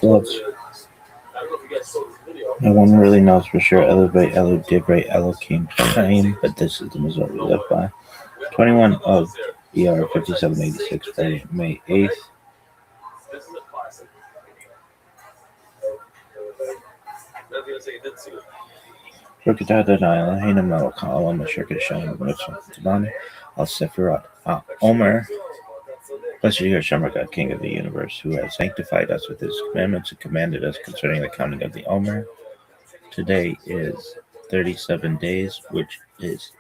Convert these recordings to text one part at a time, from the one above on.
let's. No one really knows for sure. Elevate, Elo, Divrei, Elohim, Chaim, but this system is what we live by. 21 of ER 5786, Friday, May 8th. Rukadada Nile, Hainam Malakal, Mashirka Shan, Tabani, Al Sephirat, Omer. Blessed are you, Hashem, God, King of the universe, who has sanctified us with his commandments and commanded us concerning the counting of the Omer. Today is 37 days, which is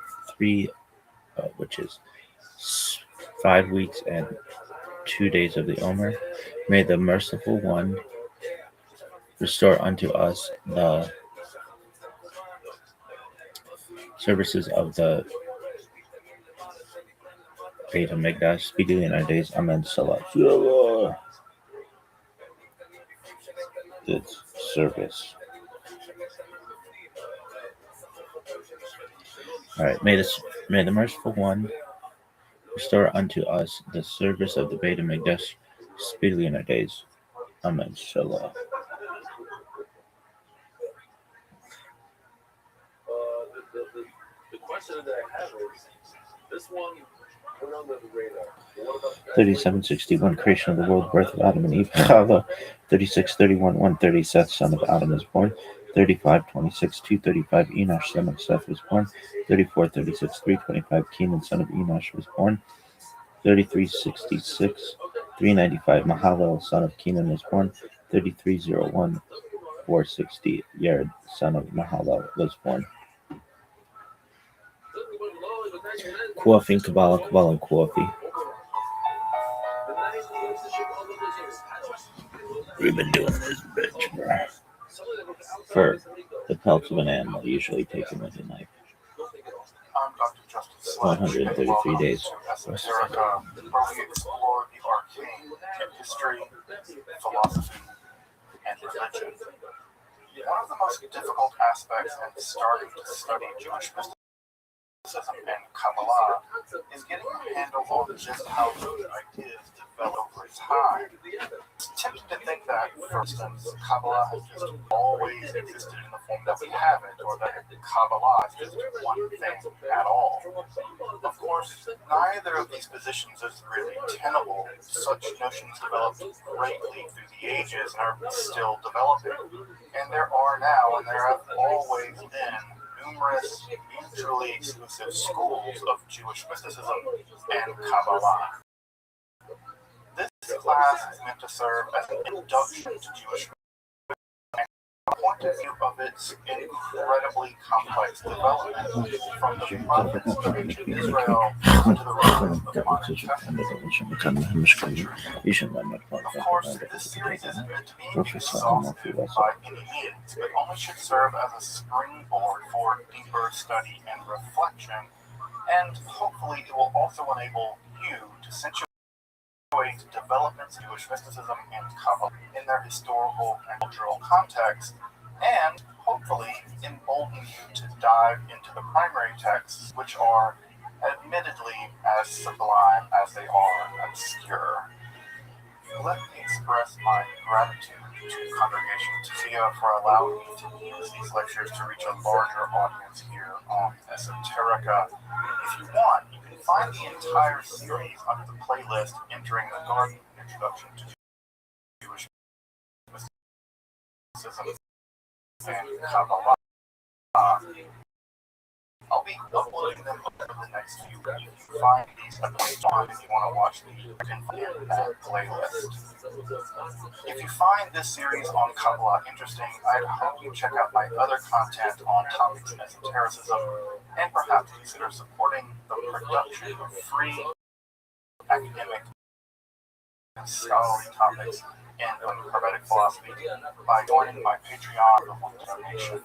5 weeks and 2 days of the Omer. May the merciful one restore unto us the services of the Beit HaMikdash speedily in our days. Amen. Salah. This service. All right. May the merciful one restore unto us the service of the Beit HaMikdash speedily in our days. Amen. Salah. The question that I have is this one went under the radar. 3761, creation of the world, birth of Adam and Eve. Chava. 3631, 130, Seth, son of Adam, was born. 3526, 235, Enosh, son of Seth, was born. 3436, 325, Kenan, son of Enosh, was born. 3366, 395, Mahalel, son of Kenan, was born. 3301, 460, Yared, son of Mahalel, was born. Kuafi, Kabbalah, and Kuafi. We've been doing this bitch for the pelts of an animal, usually taken with a knife. 133 days. Esoterica, where we explore the arcane in history, philosophy, and religion. One of the most difficult aspects in starting to study Jewish mysticism and Kabbalah is getting a handle on just how those ideas develop over time. It's tempting to think that, for instance, Kabbalah has just always existed in the form that we have it, or that Kabbalah is just one thing at all. Of course, neither of these positions is really tenable. Such notions developed greatly through the ages and are still developing. And there are now, and there have always been, numerous mutually exclusive schools of Jewish mysticism and Kabbalah. This class is meant to serve as an introduction to Jewish mysticism and a point of view of its incredibly complex development from the prophets of ancient Israel to the writers of the modern Testament. Of course, this series isn't meant to be exhaustive by any means, but only should serve as a springboard for deeper study and reflection, and hopefully it will also enable you to situate developments of Jewish mysticism and Kabbalah in their historical and cultural context, and hopefully embolden you to dive into the primary texts, which are admittedly as sublime as they are obscure. Let me express my gratitude to Congregation Tefillah for allowing me to use these lectures to reach a larger audience here on Esoterica. If you want, you can find the entire series under the playlist Entering the Garden, Introduction to Jewish Mysticism and Kabbalah. I'll be uploading them over the next few weeks. You can find these episodes on if you want to watch the that playlist. If you find this series on Kabbalah interesting, I'd hope you check out my other content on topics in esotericism, and perhaps consider supporting the production of free academic and scholarly topics in hermetic philosophy by joining my Patreon or one donation.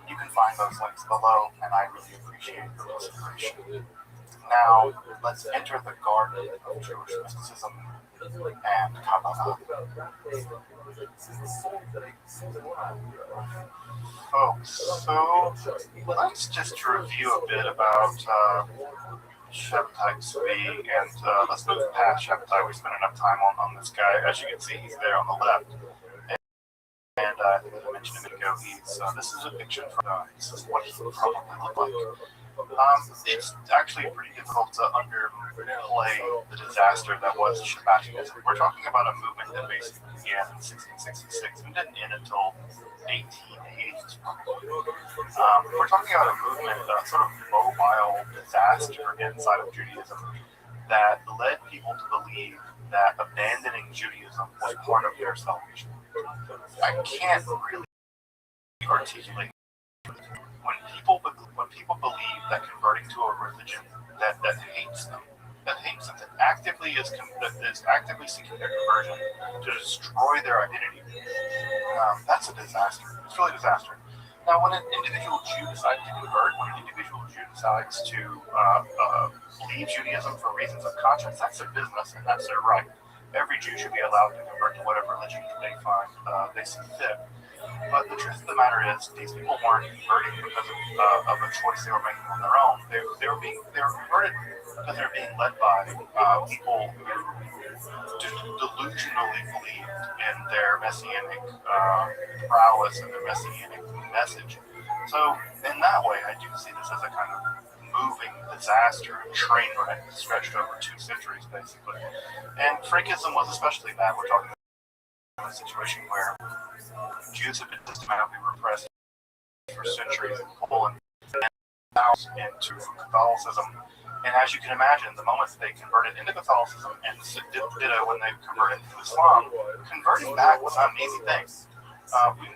You can find those links below, and I really appreciate your consideration. Now, let's enter the garden of Jewish mysticism and Kabbalah. Folks, so let's just review a bit about Shabbatai Tzvi, and let's move past Shabbatai. We spent enough time on this guy. As you can see, he's there on the left. And I think as I mentioned a minute ago, this is a picture from this is what he probably looked like. It's actually pretty difficult to underplay the disaster that was Shabbatianism. We're talking about a movement that basically began in 1666 and didn't end until 1880s. We're talking about a movement, a sort of mobile disaster inside of Judaism that led people to believe that abandoning Judaism was part of their salvation. I can't really articulate when people believe that converting to a religion that hates them, that actively is actively seeking their conversion to destroy their identity, that's a disaster. It's really a disaster. Now, when an individual Jew decides to convert, when an individual Jew decides to leave Judaism for reasons of conscience, that's their business and that's their right. Every Jew should be allowed to convert to whatever religion they find they see fit. But the truth of the matter is, these people weren't converting because of a choice they were making on their own. They were converted because they were being led by people who delusionally believed in their messianic prowess and their messianic message. So, in that way, I do see this as a kind of moving disaster, a train wreck stretched over 2 centuries, basically. And Frankism was especially bad. We're talking about a situation where Jews have been systematically repressed for centuries in Poland and now into Catholicism. And as you can imagine, the moment they converted into Catholicism and ditto when they converted into Islam, converting back was not an easy thing.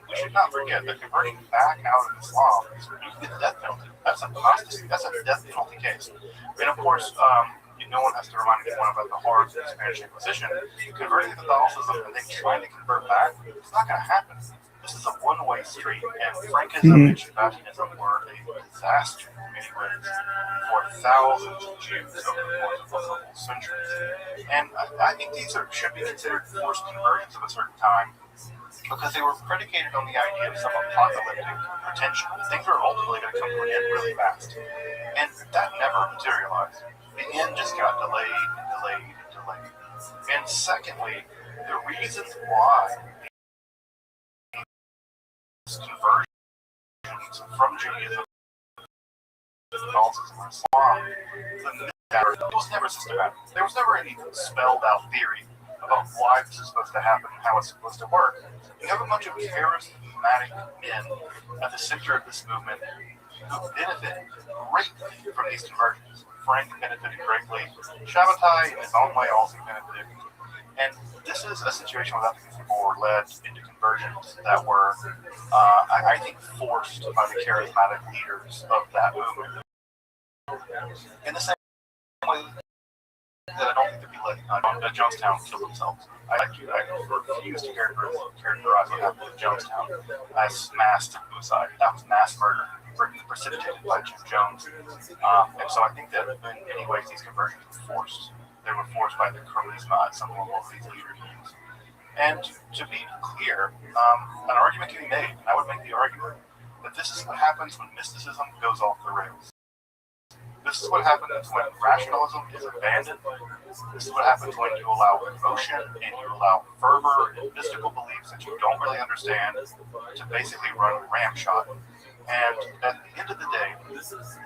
We should not forget that converting back out of Islam is the death penalty. That's a death penalty case. And of course, no one has to remind anyone about the horrors of the Spanish Inquisition. Converting to Catholicism and then trying to convert back, it's not going to happen. This is a one-way street, and Frankism and Shabbatianism were a disaster in many ways for thousands of Jews over the course of a couple centuries. And I think these should be considered forced conversions of a certain time because they were predicated on the idea of some apocalyptic potential. Things were ultimately going to come to an end really fast. And that never materialized. The end just got delayed and delayed and delayed. And secondly, the reasons why these conversions from Judaism to Catholicism or Islam, it was never systematic. There was never any spelled out theory about why this is supposed to happen and how it's supposed to work. You have a bunch of charismatic men at the center of this movement who benefit greatly from these conversions. Frank benefited greatly. Shabbatai, in his own way, also benefited. And this is a situation where these people were led into conversions that were, I think, forced by the charismatic leaders of that movement. In the same way that I don't think they'd be led, Jonestown killed themselves. I refuse to characterize what happened in Jonestown as mass suicide. That was mass murder precipitated by Jim Jones. And so I think that in many ways these conversions were forced. They were forced by the charisma at some level of these leader teams. And to be clear, an argument can be made, and I would make the argument, that this is what happens when mysticism goes off the rails. This is what happens when rationalism is abandoned. This is what happens when you allow emotion and you allow fervor and mystical beliefs that you don't really understand to basically run ramshot. And at the end of the day,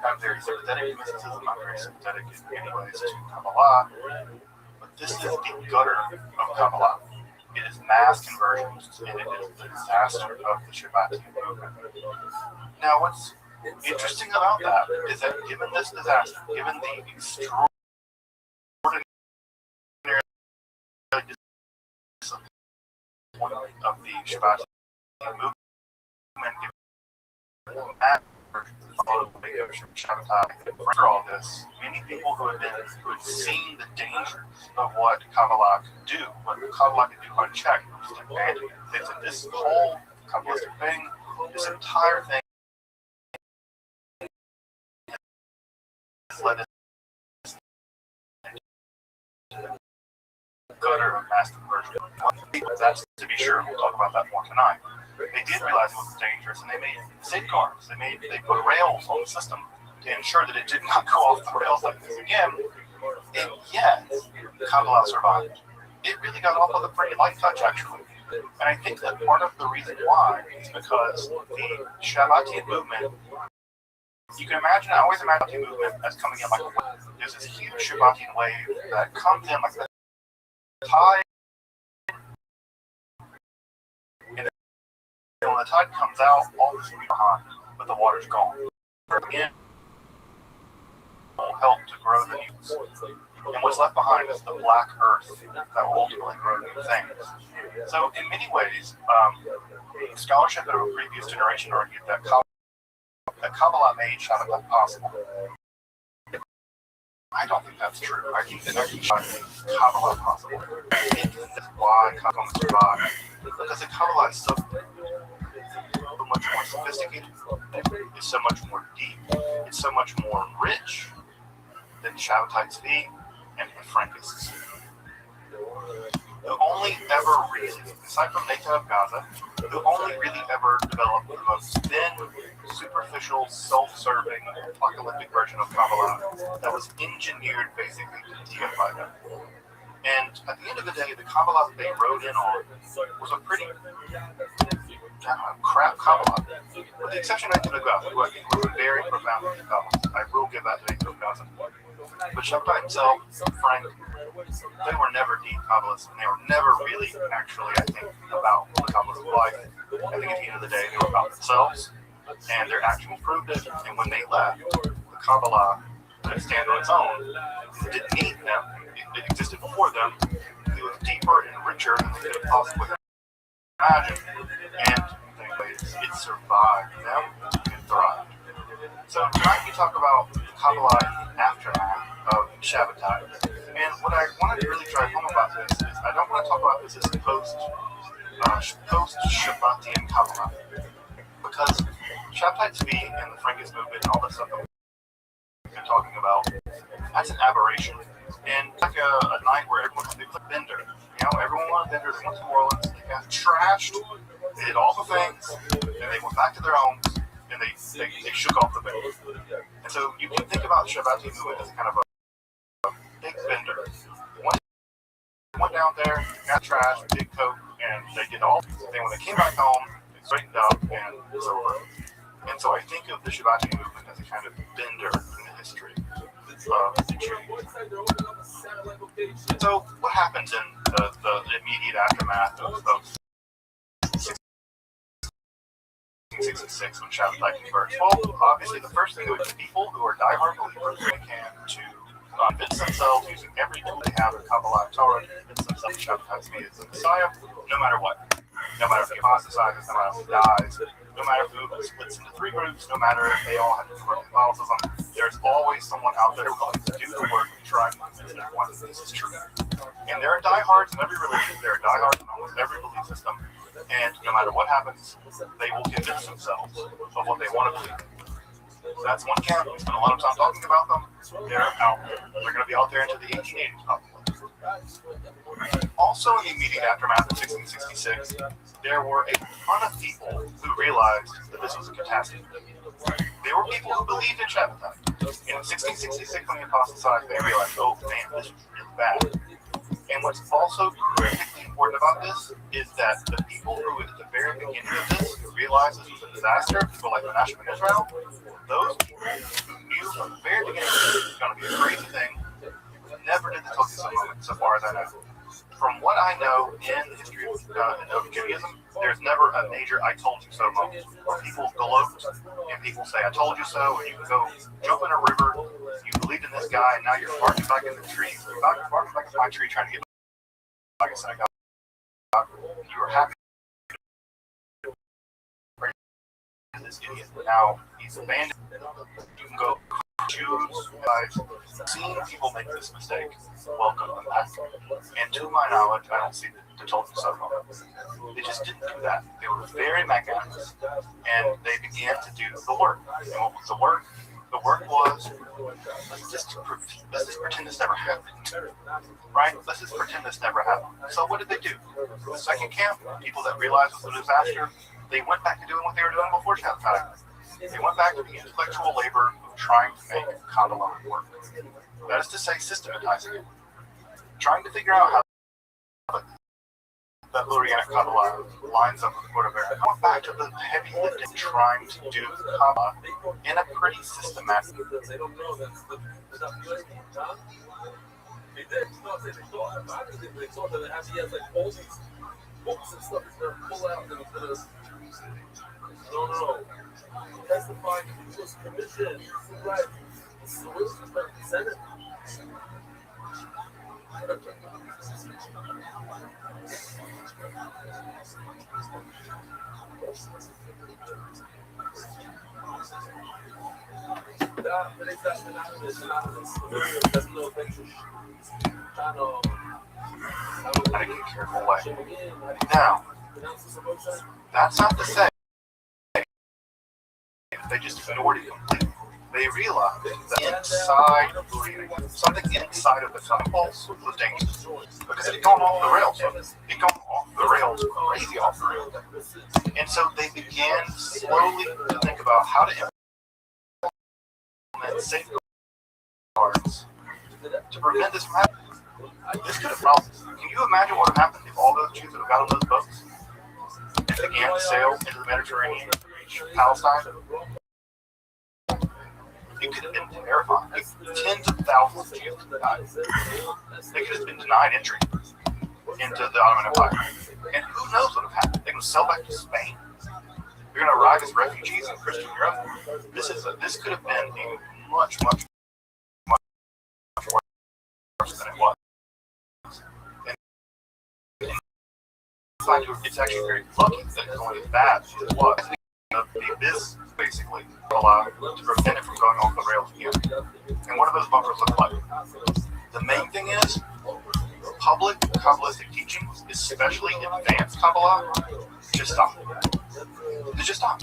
I'm very sympathetic to mysticism. I'm very sympathetic in many ways to Kabbalah. But this is the gutter of Kabbalah. It is mass conversions, and it is the disaster of the Shabbatian movement. Now, what's interesting about that is that given this disaster, given the extraordinary of the Shabbatian movement, after all this, many people who had seen the dangers of what Kabbalah could do, what Kabbalah could do unchecked, just abandoned it. They said this whole Kabbalistic thing, this entire thing has led us to the gutter of mass conversion. That's to be sure, we'll talk about that more tonight. They did realize it was dangerous, and they made safeguards. They put rails on the system to ensure that it did not go off the rails like this again. And yet, Kabbalah survived. It really got off with a pretty light touch, actually. And I think that part of the reason why is because the Shabbatian movement, you can imagine, I always imagine the movement as coming in like a wave. There's this huge Shabbatian wave that comes in like the tide, and then when the tide comes out, all this will be behind, but the water's gone. Again, will help to grow the new. And what's left behind is the black earth that will ultimately grow new things. So in many ways, scholarship of a previous generation argued that Kabbalah made Shabbat possible. I don't think that's true. I think that actually made Kabbalah possible. I think that's why Kabbalah survived. Because the Kabbalah is so much more sophisticated, it's so much more deep, it's so much more rich than Shabbatite Tzvi and the Frankists, who only ever really, aside from Nathan of Gaza, who only really ever developed the most thin, superficial, self-serving, apocalyptic version of Kabbalah that was engineered basically to deify them. And at the end of the day, the Kabbalah that they rode in on was a pretty crap Kabbalah, with the exception of Nathan of Gaza, who I think was a very profound Kabbalah. I will give that to Nathan of Gaza. But Shabbat himself, Frank, they were never deep Kabbalists, and they were never really actually, I think, about the Kabbalist life. I think at the end of the day, they were about themselves, and their actions proved it. And when they left, the Kabbalah could stand on its own. It didn't need them. It existed before them. It was deeper and richer than they could have possibly imagined. And anyways, it survived them and thrived. So tonight we talk about the Kabbalah in the aftermath of Shabbatai. And what I wanted to really drive home about this is I don't want to talk about this as post-Shabbatian Kabbalah. Because Shabbatai Tzvi and the Frankist movement and all that stuff that we've been talking about, that's an aberration. And it's like a night where everyone was a bender. You know, everyone wanted benders. They went to New Orleans, they got trashed, they did all the things, and they went back to their homes. And they shook off the bend. And so you can think about the Shabbatian movement as kind of a big bender. Went down there, got trash, big coat, and they did all. Then when they came back home, they straightened up, and it was over. And so I think of the Shabbatian movement as a kind of bender in the history of the Jews. So what happens in the immediate aftermath of 1966 when Shabbatai converts? Well, obviously the first thing is people who are diehard believers they can to convince themselves using every tool they have in Kabbalah and Torah to convince themselves Shabbatai Tzvi is the Messiah, no matter what. No matter if he apostatizes, no matter if he dies, no matter who splits into three groups, no matter if they all have different Catholicism, there's always someone out there willing to do the work and try to convince everyone that this is true. And there are diehards in every religion, there are diehards in almost every belief system, and no matter what happens, they will convince themselves of what they want to believe. So that's one camp. We spend a lot of time talking about them. They're out there. They're going to be out there into the 1880s, probably. Also, in the immediate aftermath of 1666, there were a ton of people who realized that this was a catastrophe. There were people who believed in Shabbatai. In 1666, when he apostatized, they realized, oh man, this was really bad. And what's also critically important about this is that the people who, at the very beginning of this, realized this was a disaster, people like Menachem in Israel, those people who knew from the very beginning this was going to be a crazy thing, never did the Tokusa moment, so far as I know. From what I know in the history of Judaism, there's never a major I told you so moment where people gloat and people say, I told you so, and you can go jump in a river, you believed in this guy, and now you're barking back in the tree, you're barking back in my tree trying to get back in synagogue. You were happy. This idiot. Now he's abandoned. You can go Jews. I've seen people make this mistake. Welcome them back. And to my knowledge, I don't see the Tolkien submarine. They just didn't do that. They were very magnanimous, and they began to do the work. And what was the work? The work was let's just pretend this never happened. Right? Let's just pretend this never happened. So what did they do? The second camp, people that realized it was a disaster, they went back to doing what they were doing before Shabbatai. They went back to the intellectual labor of trying to make Kabbalah work. That is to say, systematizing it. Trying to figure out how that Lurianic Kabbalah lines up with Word of Erech. Going back to the heavy lifting, trying to do Kabbalah in a pretty systematic. They don't know that's the they did. No, they thought about it. They thought that he has like all these books and stuff he's gonna pull out and he's gonna. No. Testifying to his commission. Right. So what's the Senate? In a careful way. Now, that's not to say they just ignored it completely. They realized that inside something inside of the impulse was dangerous because it had gone off the rails. It had gone off the rails, crazy off the rails. And so they began slowly to think about how to implement safeguards to prevent this from happening. This could have probably. Can you imagine what would have happened if all those Jews would have got on those boats and began to sail into the Mediterranean to reach Palestine? It could have been terrifying. Tens of thousands of Jews died. They could have been denied entry into the Ottoman Empire. And who knows what would have happened? They would sail back to Spain. They're going to arrive as refugees in Christian Europe. This could have been a much worse than it was. And it's actually very lucky that it's only as bad as it was. The abyss, basically, allowed to prevent it from going off the rails again. And what do those bunkers look like? The main thing is, public Kabbalistic teachings, especially advanced Kabbalah, just stop. They just stop.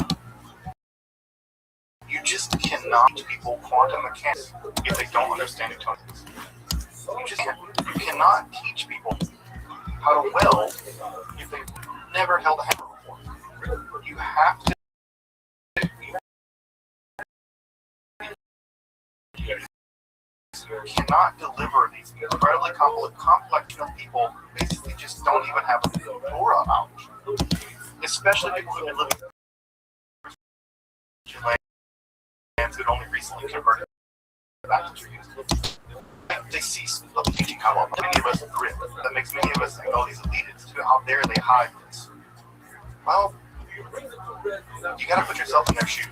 You just cannot teach people quantum mechanics if they don't understand Newtonians. You just can't. You cannot teach people how to weld if they've never held a hammer before. You have to. You cannot deliver these incredibly complex people basically just don't even have a Torah knowledge. Especially people who've been living in lands that only recently converted back to Jews. They cease teaching Kabbalah. Many of us grit. That makes many of us think, oh, these elitists, how dare they hide this? Well, you gotta put yourself in their shoes.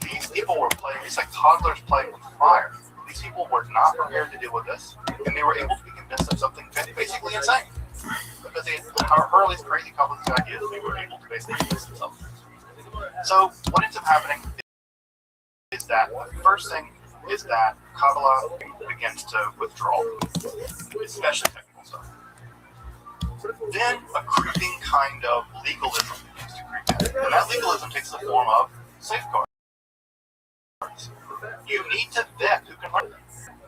These people were playing, it's like toddlers playing with fire. These people were not prepared to deal with this, and they were able to be convinced of something basically insane. Because they had heard these crazy Kabbalistic ideas, they were able to basically convince themselves. So, what ends up happening is that the first thing is that Kabbalah begins to withdraw, especially technical stuff. Then a creeping kind of legalism begins to creep in, and that legalism takes the form of safeguards. You need to vet who can learn them.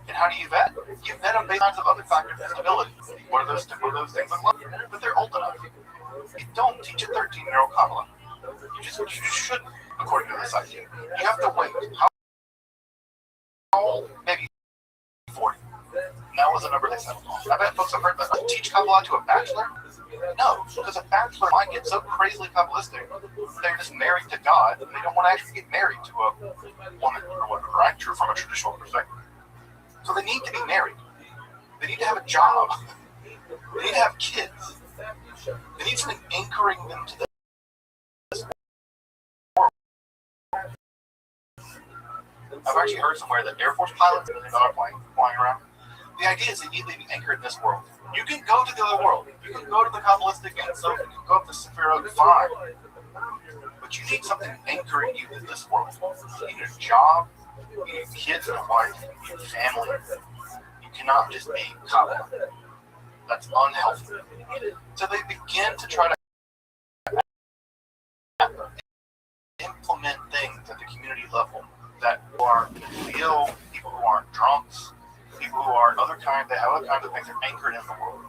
And how do you vet? You vet them based on other factors of stability. What are those things that look? But they're old enough. You don't teach a 13-year-old Kabbalah. You shouldn't, according to this idea. You have to wait. How old? Maybe 40. And that was the number they settled on. I bet folks have heard that. Teach Kabbalah to a bachelor? No, because a bachelor might get so crazily Kabbalistic, they're just married to God, and they don't want to actually get married to a woman or whatever, right? True from a traditional perspective. So they need to be married. They need to have a job. They need to have kids. They need something anchoring them to this world. I've actually heard somewhere that Air Force pilots are flying around. The idea is they need to be anchored in this world. You can go to the other world. You can go to the Kabbalistic and so you can go up to Sephirot, fine. But you need something anchoring you in this world. You need a job, you need kids and a wife, you need family. You cannot just be Kabbalah. That's unhealthy. So they begin to try to implement things at the community level that are feel people who aren't drunks, people who are other kinds, they have other kinds of things that are anchored in the world.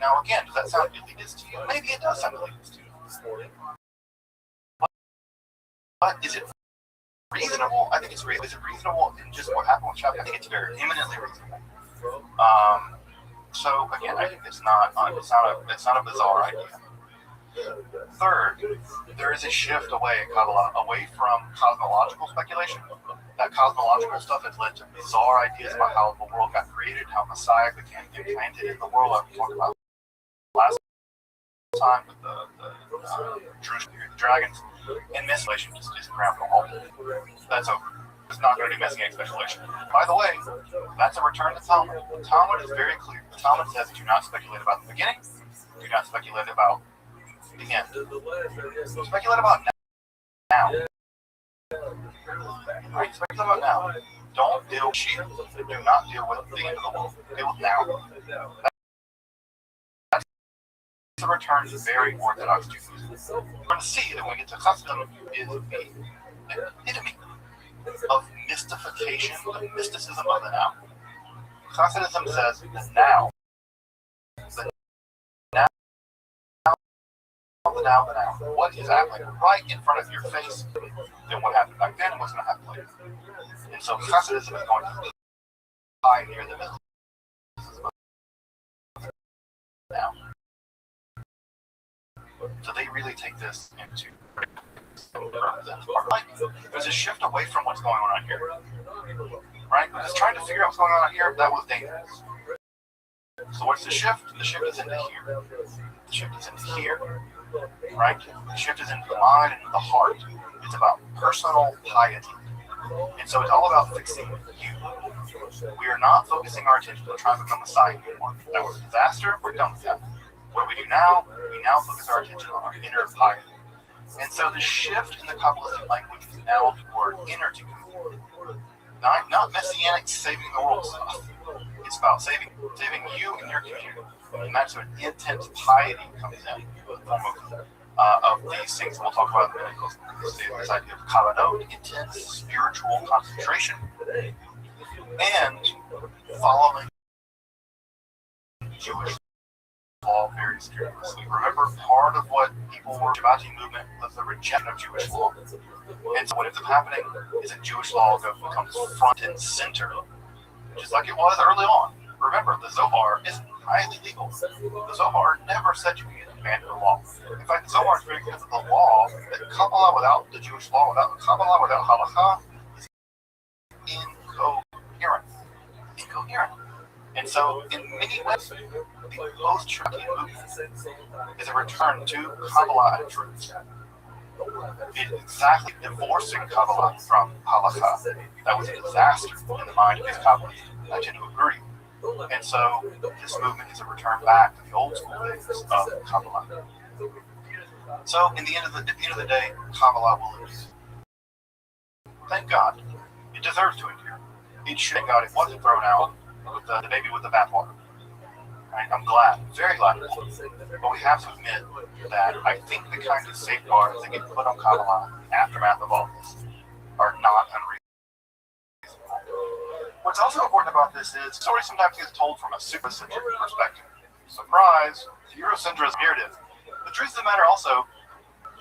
Now, again, does that sound elitist to you? Maybe it does sound elitist to you. But is it reasonable? I think it's reasonable. Is it reasonable in just what happened with Shabbat? I think it's very eminently reasonable. So again, I think it's not a bizarre idea. Third, there is a shift away in Kabbalah, away from cosmological speculation. That cosmological stuff has led to bizarre ideas about how the world got created, how Messiah became implanted in the world, like we talked about last time with the Jewish dragons. And messing just isn't around for all. That's over. It's not going to do messianic speculation. By the way, that's a return to Talmud. The Talmud is very clear. The Talmud says do not speculate about the beginning, do not speculate about the end. Speculate about now. Right? Speculate about now. Don't deal with sheep. Do not deal with the end of the world. Deal with now. That's a return to very orthodox Judaism. We're going to see that when we get to Chassidism is the epitome of mystification, of mysticism of the now. Chassidism says the now, the now, what is happening right in front of your face, then what happened back then and what's going to happen later. And so Chassidism is going to pioneer the mysticism of the now. So they really take this into there's a shift away from what's going on here, right? Because trying to figure out what's going on here, that was dangerous. So what's the shift? The shift is into here. The shift is into here, right? The shift is into the mind and the heart. It's about personal piety. And so it's all about fixing you. We are not focusing our attention on trying to become a Messiah anymore. That was a disaster. We're done with that. What do we do now? We now focus our attention on our inner piety. And so the shift in the Kabbalistic language is now toward inner tikkun. Not messianic saving the world stuff. It's about saving you and your community. And that's when intense piety comes in the form of these things we'll talk about in a minute. This idea of kavanot, intense spiritual concentration, and following Jewish law very seriously. Remember, part of what people were Shabbat movement was the rejection of Jewish law. And so what ends up happening is that Jewish law becomes front and center, just like it was early on. Remember, the Zohar is highly legal. The Zohar never said you could abandon the law. In fact, the Zohar is very clear that the law, that Kabbalah without the Jewish law, without Kabbalah, without Halakha, is incoherent. And so, in many ways, the post-Shabbat movement is a return to Kabbalah and truth. It is exactly divorcing Kabbalah from Halakha. That was a disaster in the mind of these Kabbalists. I tend to agree. And so, this movement is a return back to the old school days of Kabbalah. So, in the end of the day, Kabbalah will lose. Thank God. It deserves to endure. It should. Thank God it wasn't thrown out with the baby with the bathwater. Right? I'm glad, very glad. But we have to admit that I think the kind of safeguards that get put on Kabbalah in the aftermath of all this are not unreasonable. What's also important about this is the story sometimes gets told from a supercentric perspective. Surprise, Eurocentrism narrative. The truth of the matter also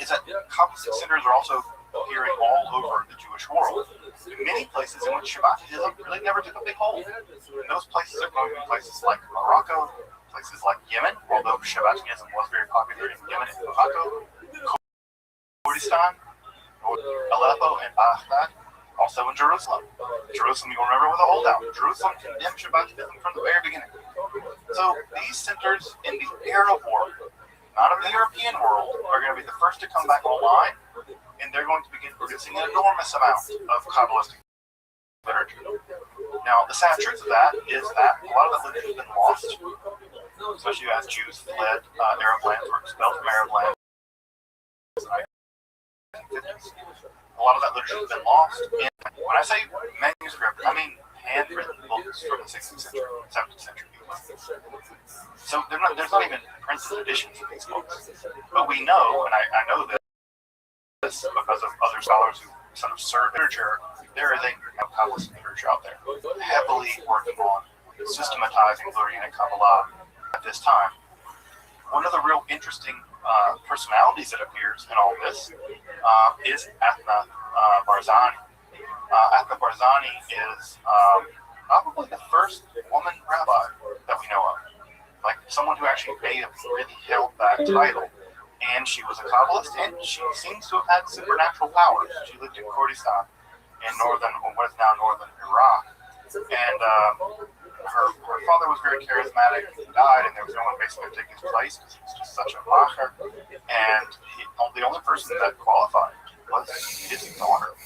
is that Kabbalistic centers are also appearing all over the Jewish world. In many places in which Shabbatism really never took a big hold. And those places are going to be places like Morocco, places like Yemen, although Shabbatism was very popular in Yemen and Morocco, Kurdistan, Aleppo, and Baghdad, also in Jerusalem. Jerusalem, you'll remember, was a holdout. Jerusalem condemned Shabbatism from the very beginning. So these centers in the Arab world, not in the European world, are going to be the first to come back online, and they're going to begin producing an enormous amount of Kabbalistic literature. Now, the sad truth of that is that a lot of that literature has been lost, especially as Jews fled Arab lands or expelled from Arab lands. A lot of that literature has been lost. And when I say manuscript, I mean handwritten books from the 16th century, 17th century. So there's not even printed editions of these books. But we know, and I know this because of other scholars who sort of serve literature, there is a Kabbalist literature out there heavily working on systematizing Lurianic Kabbalah at this time. One of the real interesting personalities that appears in all this is Athna Barzani. Athna Barzani is probably the first woman rabbi that we know of. like someone who actually may have really held that title. And she was a Kabbalist, and she seems to have had supernatural powers. She lived in Kurdistan in what is now northern Iraq. And her father was very charismatic. He died, and there was no one basically to take his place because he was just such a macher. And the only person that qualified was his daughter.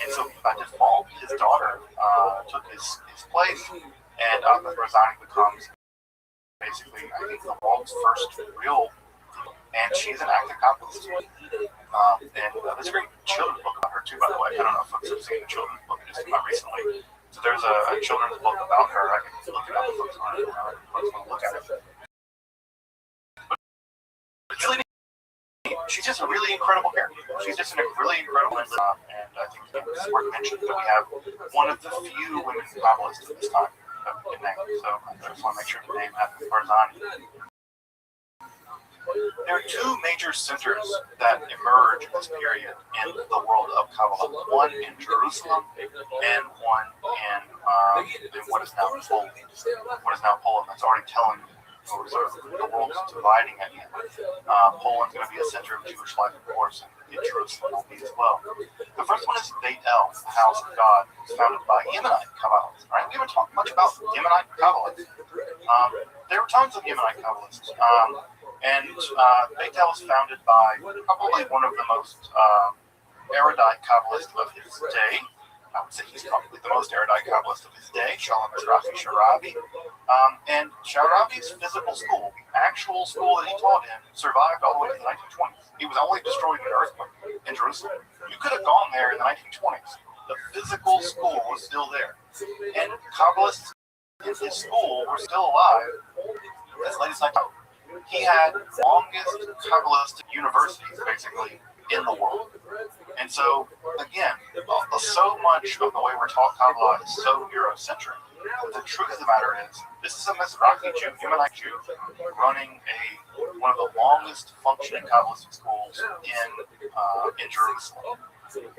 And so by default, his daughter took his place, and Barzani becomes basically, I think, the world's first real. And she's an active Kabbalist. And there's a great children's book about her too, by the way. I don't know if folks have seen the children's book just recently. So there's a children's book about her. I can look it up if folks want to look at it. But it's really neat. She's just a really incredible character. She's just a really incredible and I think it's worth mentioning that we have one of the few women Kabbalists at this time in name. So I just want to make sure to name that Barzani. There are two major centers that emerge in this period in the world of Kabbalah. One in Jerusalem and one in what is now Poland. That's already telling you the world is dividing again. Poland's going to be a center of Jewish life, of course, and Jerusalem will be as well. The first one is Beit El, the House of God, founded by Yemenite Kabbalists. Right? We haven't talked much about Yemenite Kabbalists. There were tons of Yemenite Kabbalists. And Beit El was founded by probably one of the most erudite Kabbalists of his day. I would say he's probably the most erudite Kabbalist of his day, Shalom Mizrahi Sharabi. And Sharabi's physical school, the actual school that he taught in, survived all the way to the 1920s. It was only destroyed in an earthquake in Jerusalem. You could have gone there in the 1920s. The physical school was still there. And Kabbalists in his school were still alive as late as 1920. He had longest Kabbalistic universities, basically, in the world. And so, again, so much of the way we're taught Kabbalah is so Eurocentric. But the truth of the matter is, this is a Mizrahi Jew, Yemenite Jew, running one of the longest functioning Kabbalistic schools in Jerusalem.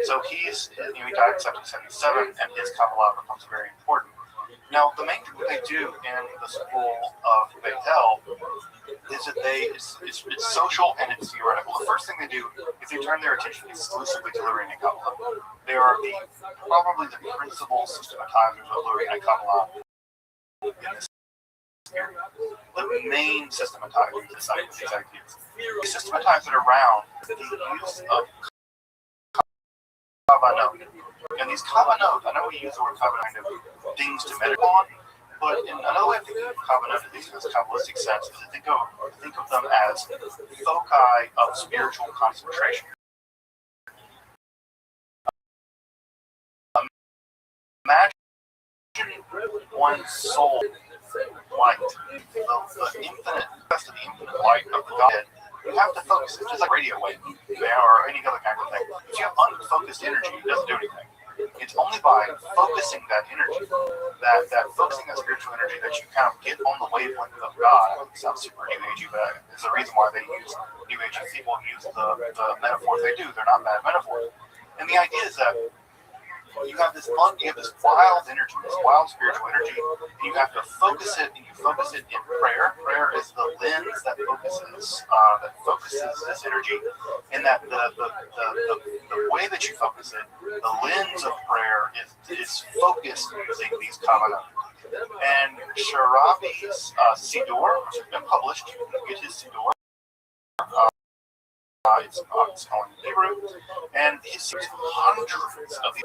So he died in 1777, and his Kabbalah becomes very important. Now, the main thing that they do in the school of Beit El is that it's social and it's theoretical. The first thing they do is they turn their attention exclusively to Lurianic Kabbalah. They are probably the principal systematizers of Lurianic Kabbalah in this area. The main systematizers of these ideas. They systematize it around the use of Kavanot. And these Kavanot, I know we use the word Kavanot kind of things to meditate on, but another way of thinking of Kavanot, at least in this Kabbalistic sense, is to think of them as foci of spiritual concentration. Imagine one's soul light, the infinite, best of the infinite light of the Godhead. You have to focus. It's just like radio wave or any other kind of thing. If you have unfocused energy, it doesn't do anything. It's only by focusing that energy, that focusing that spiritual energy, that you kind of get on the wavelength of God. It sounds super New Agey, but there's a reason why they use New Agey people use the metaphors they do. They're not bad metaphors. And the idea is that you have this wild energy, this wild spiritual energy, and you have to focus it, and you focus it in prayer. Prayer is the lens that focuses this energy, and that the way that you focus it, the lens of prayer is focused using these kavanot. And Sharabi's Siddur, which has been published, you can get his Siddur. It's calling in Hebrew, and it's hundreds of these.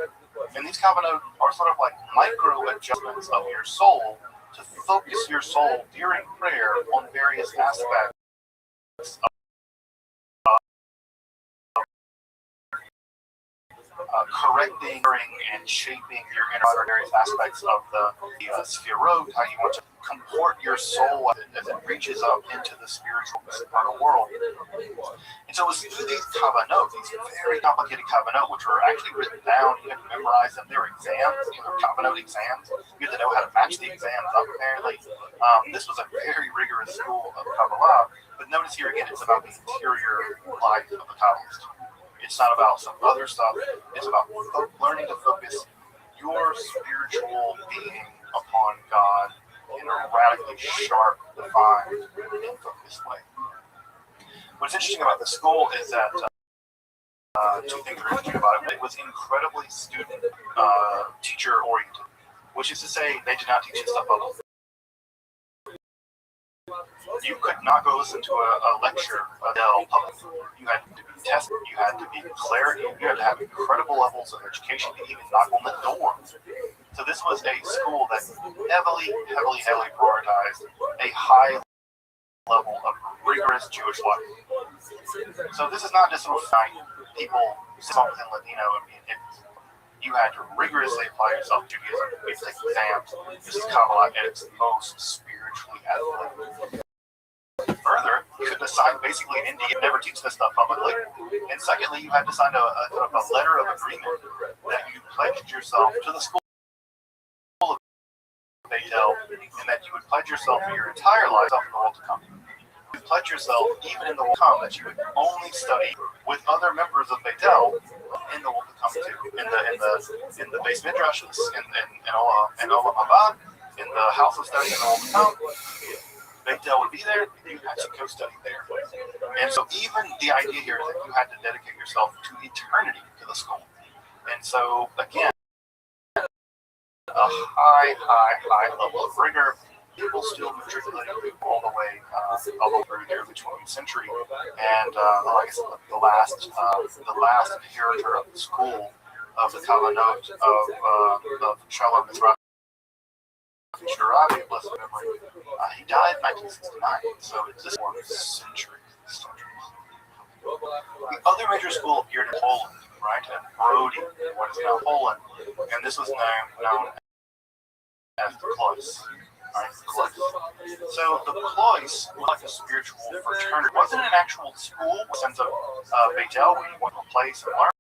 And these kavanot are sort of like micro adjustments of your soul to focus your soul during prayer on various aspects of correcting and shaping your inner various aspects of the sphirot, how you want to comport your soul as it reaches up into the spiritual supernal world. And so it's through these kavanot, these very complicated kavanot, which were actually written down. You have to memorize them. They're exams, kavanot exams. You have to know how to match the exams up, apparently. This was a very rigorous school of Kabbalah. But notice here again, it's about the interior life of the Kabbalist. It's not about some other stuff. It's about learning to focus your spiritual being upon God in a radically sharp defined in this way. What's interesting about the school is that two things are interesting about it. It was incredibly student, teacher oriented, which is to say they did not teach this stuff up. You could not go listen to a lecture public. You had to be tested, you had to be declared, you had to have incredible levels of education to even knock on the door. So this was a school that heavily prioritized a high level of rigorous Jewish life. So this is not just sort of people something Latino. I mean, you had to rigorously apply yourself to Judaism, you take exams. This is Kabbalah at its most spiritually athletic. Further, you could decide basically in India never teach this stuff publicly. And secondly, you had to sign a letter of agreement that you pledged yourself to the school of Beitel, and that you would pledge yourself for your entire life in the world to come. You pledge yourself even in the world to come that you would only study with other members of Beitel in the world to come too. In the base midrashes, in Olam Haba, in the house of study in the world to come. Beitel would be there, you had to go study there. And so even the idea here is that you had to dedicate yourself to eternity to the school. And so, again, a high level of rigor. People still matriculating all the way through the early 20th century. And like I said, the last inheritor of the school of the Kavanot of Shalom Mizrahi, Rabbi, blessed memory, he died in 1969, so it's this one century. The other major school appeared in Poland, right, at Brody, what is now Poland, and this was known as the Klois. Right, Klois. So the Klois was like a spiritual fraternity. It wasn't an actual school in the sense of Beitel, where you went to a place and learned.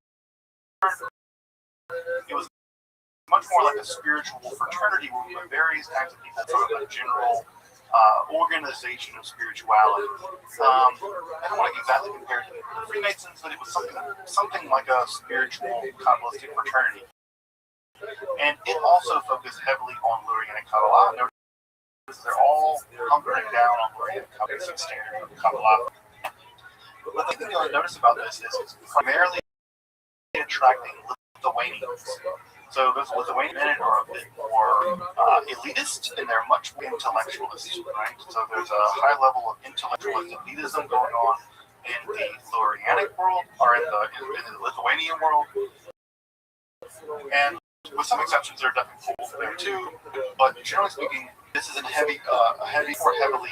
It was much more like a spiritual fraternity where we had various kinds of people, sort of a general organization of spirituality. I don't want to exactly compare it to the Freemasons, but it was something like a spiritual Kabbalistic fraternity. And it also focused heavily on Lurianic Kabbalah. Notice they're all hunkering down on Lurianic Kabbalistic standard of Kabbalah. But the thing you'll notice about this is it's primarily attracting Lithuanians. So those Lithuanian men are a bit more elitist, and they're much more intellectualist, right? So there's a high level of intellectualist elitism going on in the Lurianic world, or in the Lithuanian world. And with some exceptions, there are definitely fools there too. But generally speaking, this is a more heavily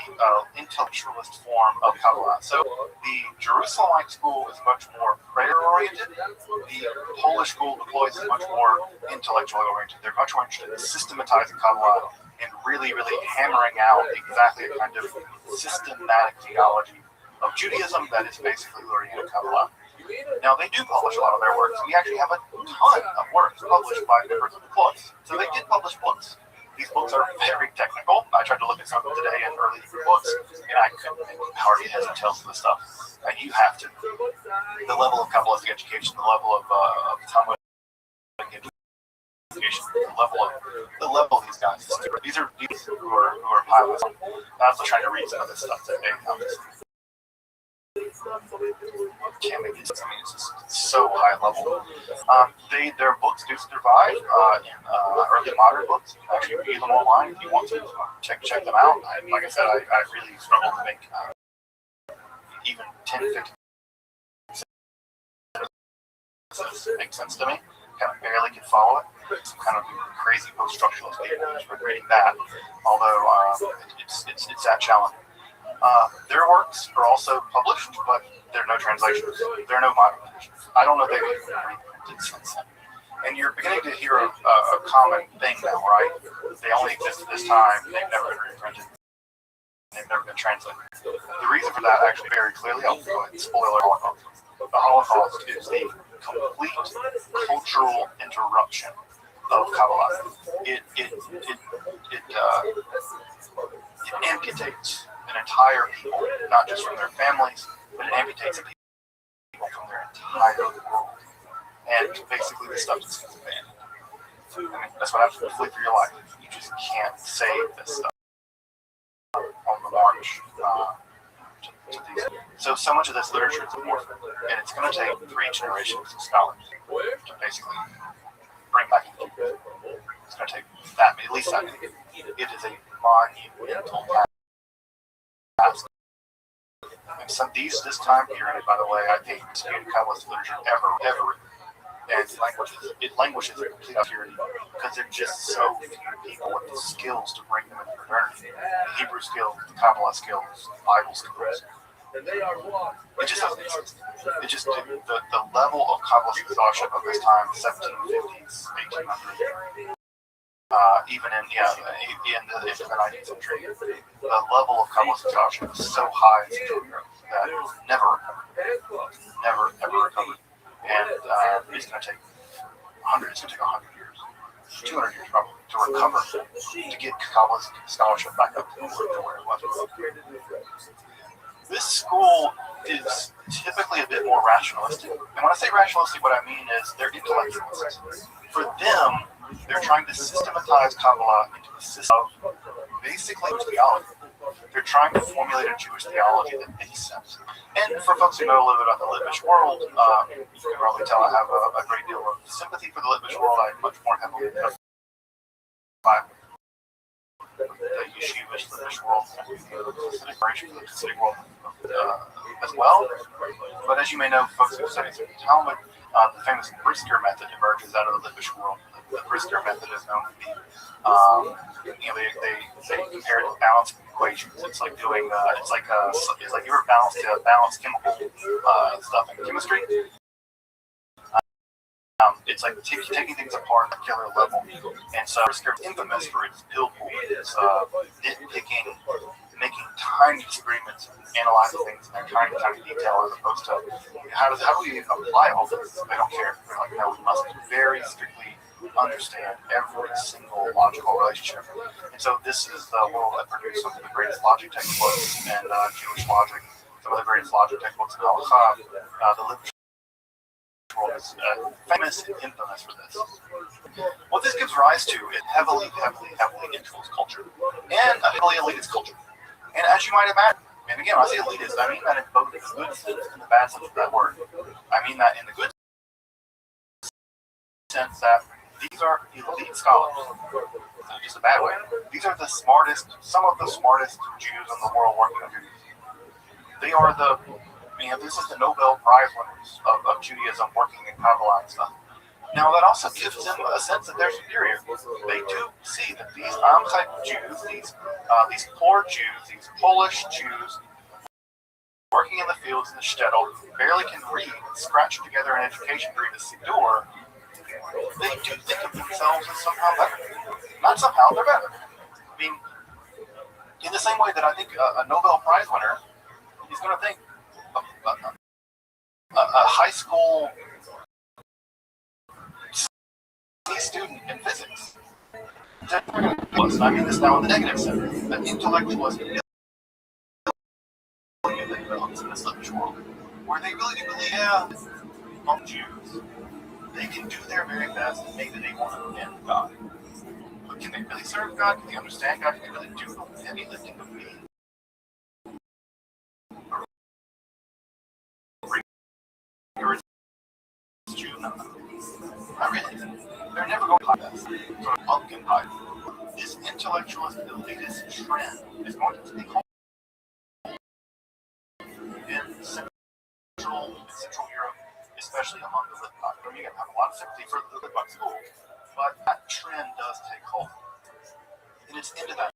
intellectualist form of Kabbalah. So the Jerusalemite school is much more prayer-oriented. The Polish school, the Klois, is much more intellectually oriented. They're much more interested in systematizing Kabbalah and really hammering out exactly a kind of systematic theology of Judaism that is basically Lurianic Kabbalah. Now, they do publish a lot of their works. We actually have a ton of works published by members of the Klois. So they did publish books. These books are very technical. I tried to look at some of them today in early books, and I couldn't hardly heads and tails of the stuff. You have to. The level of Kabbalistic education, the level of Talmudic education, the level of these guys. These are people who are pilots. I was trying to read some of this stuff today. Can't make this. I mean, it's just so high level. Their books do survive in early modern books. You can actually read them online if you want to. Check them out. Like I said, I really struggle to make even 10, 15 sentences make sense to me. Kind of barely can follow it. Some kind of crazy post-structuralist people just reading that. Although it's that challenging. Their works are also published, but there are no translations. There are no modern editions. I don't know if they've even been reprinted since then. And you're beginning to hear a common thing now, right? They only exist at this time. They've never been reprinted. They've never been translated. The reason for that, actually, very clearly, I'll go ahead and spoiler Holocaust. The Holocaust is the complete cultural interruption of Kabbalah. It amputates an entire people, not just from their families, but it amputates people from their entire world. And basically, this stuff just gets banned. I mean, that's what happens when you flee for your life. You just can't save this stuff on the approach to these. So much of this literature is amorphic, and it's going to take 3 generations of scholars to basically bring back into Judaism. It's going to take that, at least that many. It is a monumental task. And this time period, by the way, I think disputed Kabbalist literature ever written. And it languishes in complete obscurity because there are just so few people with the skills to bring them into modernity. The Hebrew skills, the Kabbalah skills, the Bible skills. It just doesn't exist. It just the level of Kabbalist scholarship of this time, 1750s, 1800s, even into the 19th century, the level of Kabbalist scholarship is so high in Central Europe that it never ever recovered. And it's going to take 100 years, 200 years probably, to recover, to get Kabbalist scholarship back up to where it was. This school is typically a bit more rationalistic. And when I say rationalistic, what I mean is they're intellectualists. For them, they're trying to systematize Kabbalah into a system of basically theology. They're trying to formulate a Jewish theology that makes sense. And for folks who know a little bit about the Litvish world, you can probably tell I have a great deal of sympathy for the Litvish world. I'm much more heavily invested in the yeshivish Litvish world and the Hasidic world as well. But as you may know, folks who study the Talmud, the famous Brisker method emerges out of the Litvish world. The Brisker method is known to be, they compare it to balancing equations. It's like doing, it's like you were balanced chemical stuff in chemistry. It's like taking things apart at a killer level. And so Brisker is infamous for its pill pool, its nitpicking, making tiny experiments, analyzing things in their tiny detail, as opposed to how do we even apply all this? They don't care. They're like, no, we must very strictly understand every single logical relationship. And so this is the world that produced some of the greatest logic textbooks and Jewish logic, some of the greatest logic textbooks in Halakha. The Litvish world is famous and infamous for this. What this gives rise to is heavily influenced culture and a heavily elitist culture. And as you might imagine, and again, when I say elitist, I mean that in both the good sense and the bad sense of that word. I mean that in the good sense that these are elite scholars, in just a bad way. These are some of the smartest Jews in the world working on Judaism. They are this is the Nobel Prize winners of Judaism working in Kabbalah and stuff. Now that also gives them a sense that they're superior. They do see that these Amchite Jews, these poor Jews, these Polish Jews, working in the fields in the shtetl, barely can read, scratch together an education to read the Siddur. They do think of themselves as somehow better. Not somehow, they're better. I mean, in the same way that I think a Nobel Prize winner is going to think a high school student in physics. I mean this now in the negative sense. An intellectualist develops in this Litvish world, where they really do believe, Jews, they can do their very best and maybe they want to end God. But can they really serve God? Can they understand God? Can they really do the heavy lifting of being a Jew? No. Not really. They're never going to buy that. Sort of pumpkin pie. This intellectualist elitist trend is going to take hold in Central Europe, especially among the Litvak. I mean, you have a lot of sympathy for the Litvak school, but that trend does take hold. And it's into that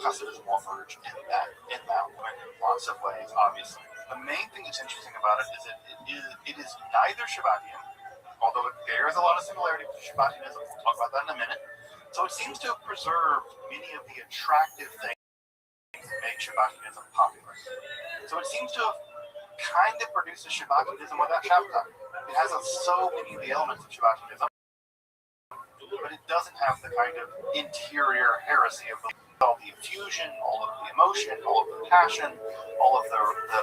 Hasidism will emerge in that way in lots of ways, obviously. The main thing that's interesting about it is that it is neither Shabbatian, although it bears a lot of similarity to Shabbatianism. We'll talk about that in a minute. So it seems to have preserved many of the attractive things that make Shabbatianism popular. So it seems to have kind of produced a Shabbatianism without Shabbat. It has so many of the elements of Shabbatianism, but it doesn't have the kind of interior heresy of all the effusion, all of the emotion, all of the passion, all of the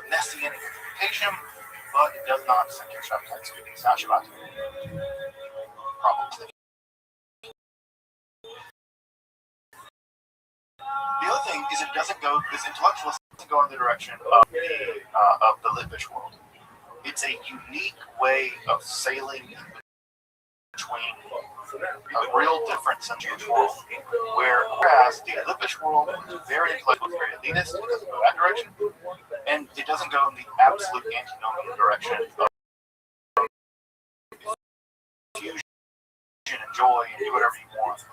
messianic implication, but it does not center Shabbat. It's not Shabbat. Probably. doesn't go. This intellectualism doesn't go in the direction of the Litvish world. It's a unique way of sailing between a real difference in the Jewish world, whereas the Litvish world is very intellectual, very elitist. It doesn't go that direction, and it doesn't go in the absolute antinomian direction of fusion and joy and do whatever you want.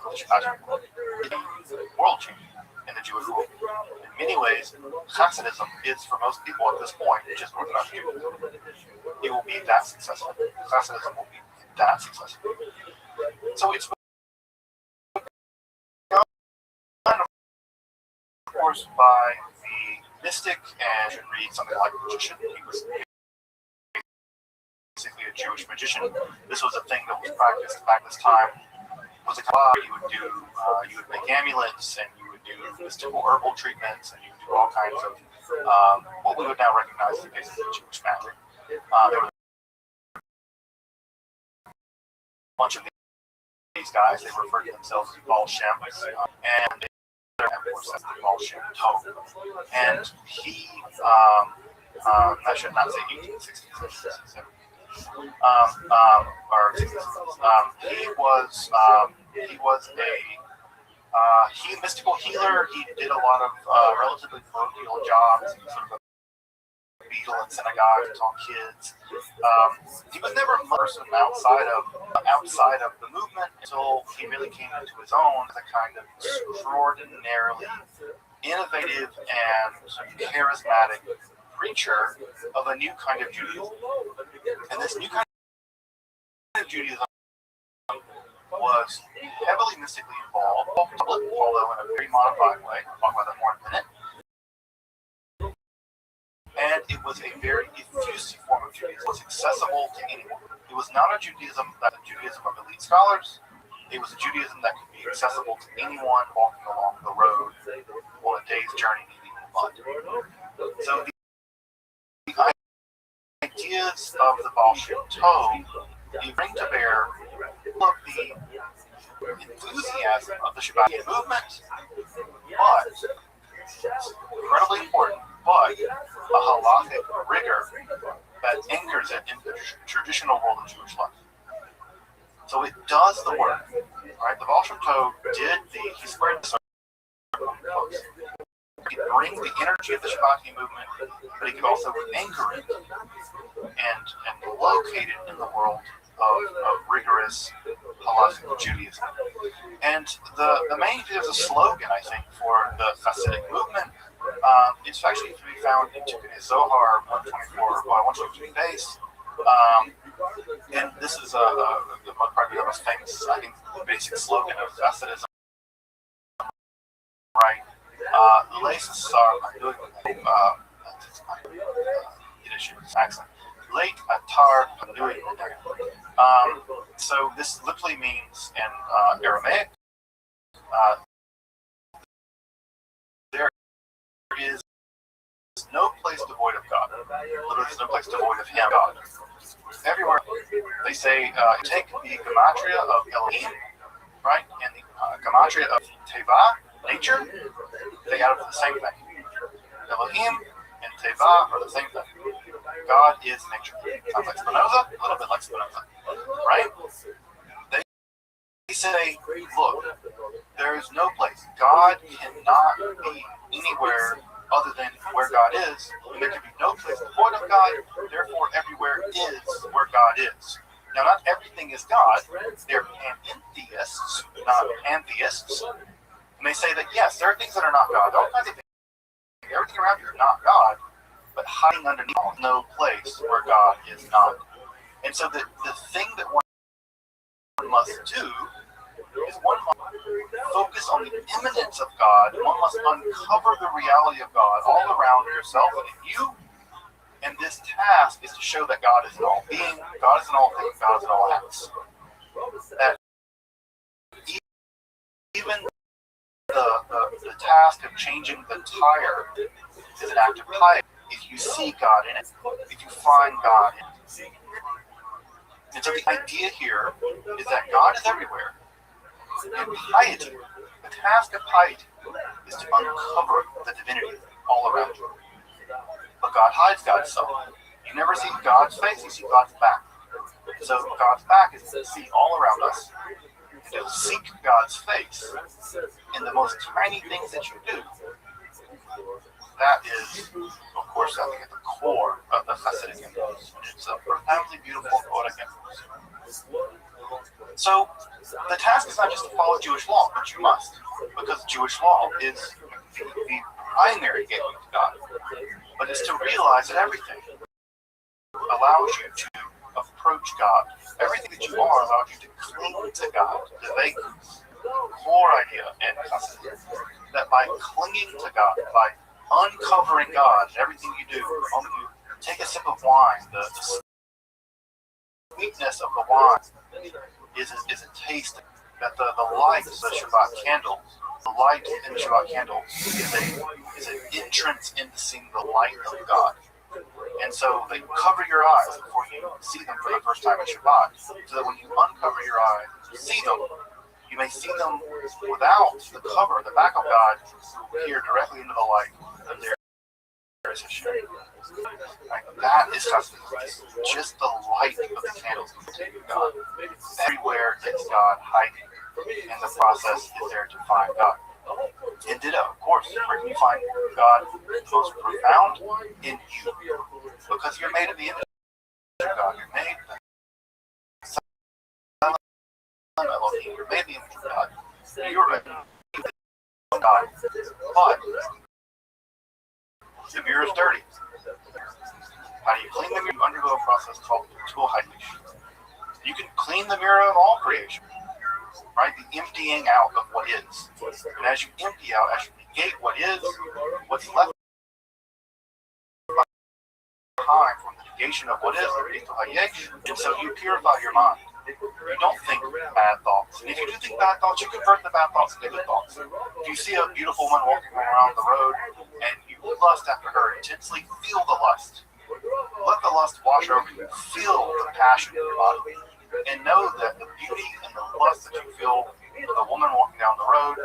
World changing in the Jewish world. In many ways, Hasidism is for most people at this point just Orthodox Judaism. It will be that successful. Hasidism will be that successful. So it's done, of course, by the mystic, and should read something like magician. He was basically a Jewish magician. This was a thing that was practiced back this time. It was a Kabbalah. You would make amulets, and you would do mystical herbal treatments, and you would do all kinds of what we would now recognize as basically Jewish magic. There was a bunch of these guys. They referred to themselves as Baal Shem, and they of course that's the Baal Shem Tov. And he, I should not say 1860s, or 60s. He was a mystical healer. He did a lot of relatively parochial jobs. He was sort of a beadle in synagogue to taught kids. He was never a person outside of the movement until he really came into his own as a kind of extraordinarily innovative and charismatic preacher of a new kind of Judaism. And this new kind of Judaism was heavily mystically involved, although in a very modified way. I'll talk about that more in a minute. And it was a very effusive form of Judaism. It was accessible to anyone. It was not a Judaism that the Judaism of elite scholars. It was a Judaism that could be accessible to anyone walking along the road on a day's journey needing mud. So the ideas of the Baal Shem Tov, they bring to bear all of the enthusiasm of the Shabbat movement, but incredibly important, but a halachic rigor that anchors it in the traditional world of Jewish life. So it does the work. Right? The Baal Shem Tov he squared the circle. He could bring the energy of the Shabbat movement, but he could also anchor it and locate it in the world of rigorous halachic Judaism. And the main, there's a slogan, I think, for the Hasidic movement. It's actually to be found in Tikkun Zohar 123 base. And this is probably the most famous, I think, basic slogan of Hasidism. Right? I'm doing Yiddish accent. Late atar panui. So this literally means in Aramaic, there is no place devoid of God. Literally, there's no place devoid of Him, God. Everywhere they say, take the gematria of Elohim, right, and the gematria of Teva, nature, they add up to the same thing. Elohim and Teva are the same thing. God is nature. Sounds like Spinoza, a little bit like Spinoza, right? They say, look, there is no place. God cannot be anywhere other than where God is, and there can be no place devoid of God, therefore everywhere is where God is. Now, not everything is God. They're pantheists, not pantheists. And they say that, yes, there are things that are not God. All kinds of things. Everything around you is not God, but hiding underneath no place where God is not. And so the thing that one must do is one must focus on the immanence of God. One must uncover the reality of God all around yourself and in you. And this task is to show that God is in all being, God is in all things, God is in all acts. That even the task of changing the tire is an act of piety. If you see God in it, if you find God in it. And so the idea here is that God is everywhere. And piety, the task of piety, is to uncover the divinity all around you. But God hides God's self. You never see God's face, you see God's back. So God's back is to see all around us, and to seek God's face in the most tiny things that you do. That is, of course, I think at the core of the Hasidic ethos. It's a profoundly beautiful poetic ethos. So the task is not just to follow Jewish law, but you must, because Jewish law is the primary gateway to God. But it's to realize that everything allows you to approach God. Everything that you are allows you to cling to God. The vague core idea in Hasidism that by clinging to God, by uncovering God in everything you do, the moment you take a sip of wine, the sweetness of the wine is a taste that the light of the Shabbat candle, the light in the Shabbat candle is an entrance into seeing the light of God. And so they cover your eyes before you see them for the first time in Shabbat, so that when you uncover your eyes, you see them. You may see them without the cover, the back of God, peer directly into the light, and there is His shadow. Like, that is just the light of the candles of God. Everywhere is God hiding, and the process is there to find God. And ditto, of course, where can you find God most profound? In you. Because you're made in the image of God. You're made You're made in the image of God. You're a God. But the mirror is dirty. How do you clean the mirror? You undergo a process called tool hydration. You can clean the mirror of all creation. Right? The emptying out of what is. And as you empty out, as you negate what is, what's left behind from the negation of what is, and so you purify your mind. You don't think bad thoughts. And if you do think bad thoughts, you convert the bad thoughts into good thoughts. If you see a beautiful woman walking around the road and you lust after her intensely, feel the lust. Let the lust wash over you. Feel the passion in your body. And know that the beauty and the lust that you feel with a woman walking down the road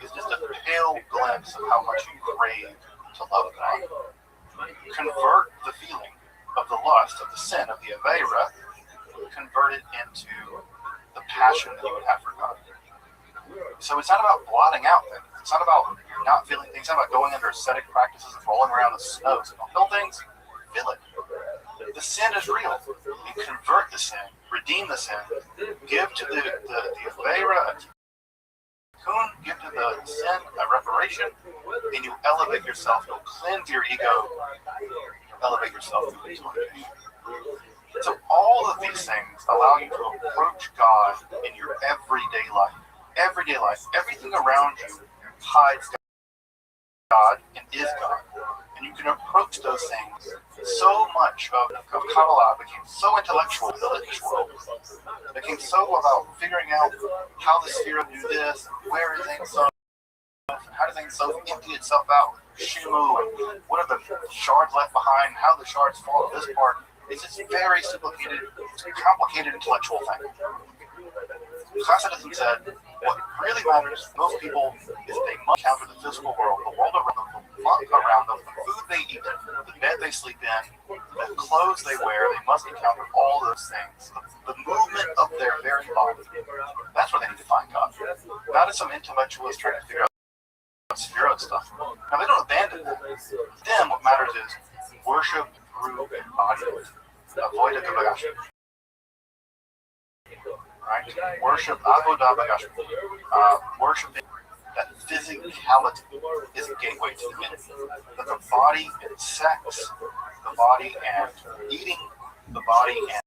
is just a pale glimpse of how much you crave to love God. Convert the feeling of the lust, of the sin, of the Aveira, convert it into the passion that you would have for God. So it's not about blotting out things. It's not about not feeling things. It's not about going under ascetic practices and rolling around the snow. So don't feel things, feel it. The sin is real. You convert the sin, redeem the sin, give to the Aveira a tikkun, give to the sin a reparation, and you elevate yourself. You'll cleanse your ego. You'll elevate yourself to the illumination. So all of these things allow you to approach God in your everyday life. Everyday life. Everything around you hides God and is God. And you can approach those things. So much of Kabbalah became so intellectual in the Jewish world. It became so about figuring out how the Sphira do this, where everything's so, how do things so empty itself out, Shimu, and what are the shards left behind, how the shards fall to this part. It's just very complicated intellectual thing. Hasidism said, what really matters to most people is they must encounter the physical world, the world around them, the month around them, the food they eat, the bed they sleep in, the clothes they wear. They must encounter all those things. The movement of their very body. That's where they need to find God. Not as some intellectualist trying to figure out spirit stuff. Now, they don't abandon that. To them, what matters is worship through embodiment. Avoid a kabbalah. Right? Worship, avodah bagash. Worshiping that physicality is a gateway to divinity. That the body and sex, the body and eating, the body and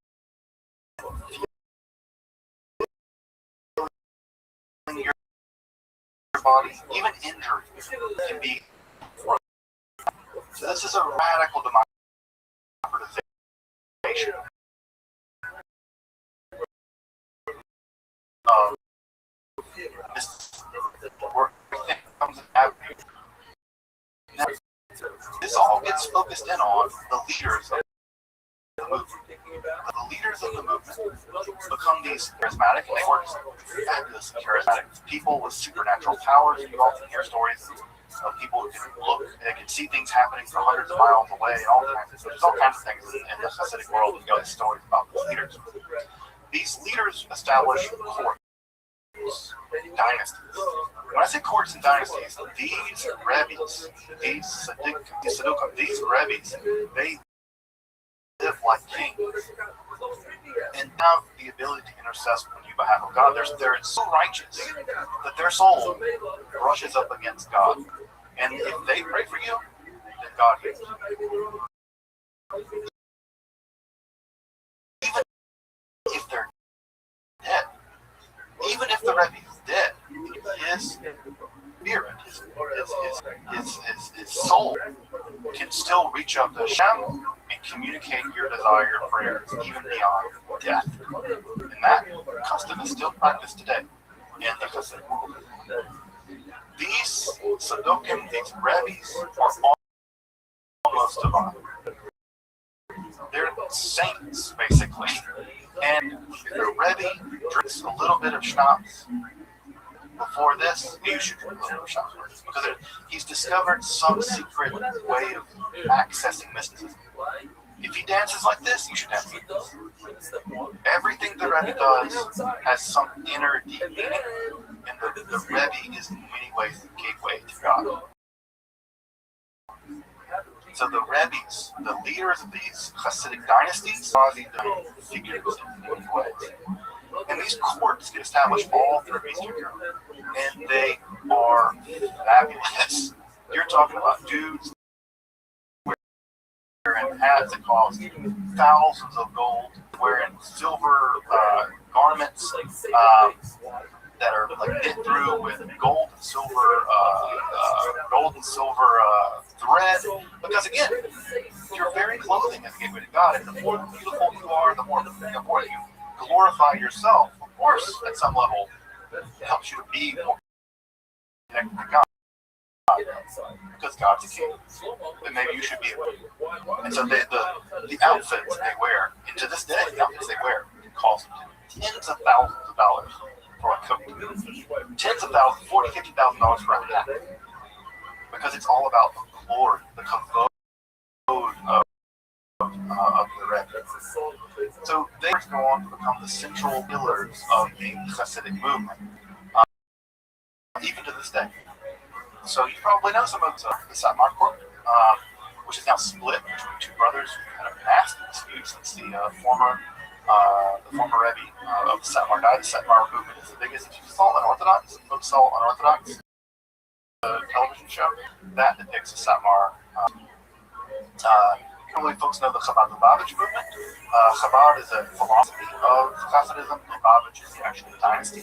feeling your body, even injury, can be. So this is a radical democratization of this work comes out. This all gets focused in on the leaders of the movement. The leaders of the movement become these charismatic, and they were fabulous charismatic people with supernatural powers. You often hear stories of people who can look, they can see things happening from hundreds of miles away, and all kinds of, there's all kinds of things in the Hasidic world, and you know these stories about these leaders. These leaders establish courts, dynasties. When I say courts and dynasties, these rabbis, these tzaddukim, these rabbis, they live like kings and have the ability to intercede on your behalf of God. They're so righteous that their soul brushes up against God. And if they pray for you, then God hears you. Even if they're dead, even if the Rebbe is dead, his spirit, his soul can still reach up to Hashem and communicate your desire, your prayers, even beyond death. And that custom is still practiced today in the Hasidic world. These tzaddukim, these rabbis, are almost divine. They're saints, basically. And the Rebbe drinks a little bit of schnapps before this, you should drink a little bit of schnapps because he's discovered some secret way of accessing mysticism. If he dances like this, you should dance like this. Everything the Rebbe does has some inner deep meaning, and the Rebbe is in many ways the gateway to God. So the Rebbes, the leaders of these Hasidic dynasties, are the figures in many ways. And these courts get established all through Eastern Europe, and they are fabulous. You're talking about dudes wearing hats that cost thousands of gold, wearing silver garments that are like knit through with gold and silver thread. Because again, your very clothing is a gateway to God, and the more beautiful you are, the more you glorify yourself. Of course, at some level, it helps you to be more connected to God. Because God's a king, then maybe you should be able. And so the outfits they wear, and to this day, the outfits they wear cost tens of thousands of dollars for a coat. Tens of thousands, $40,000, $50,000 for a hat. Because it's all about the glory, the kavod of the Rebbe. So they go on to become the central pillars of the Hasidic movement, even to this day. So you probably know some of the Satmar court, which is now split between two brothers who had a nasty dispute since the former Rebbe of the Satmar died. The Satmar movement is the biggest. If you saw Unorthodox, folks saw Unorthodox television show that depicts the Satmar. Probably folks know the Chabad Lubavitch movement. Chabad is a philosophy of Hasidism. Lubavitch is the actual dynasty.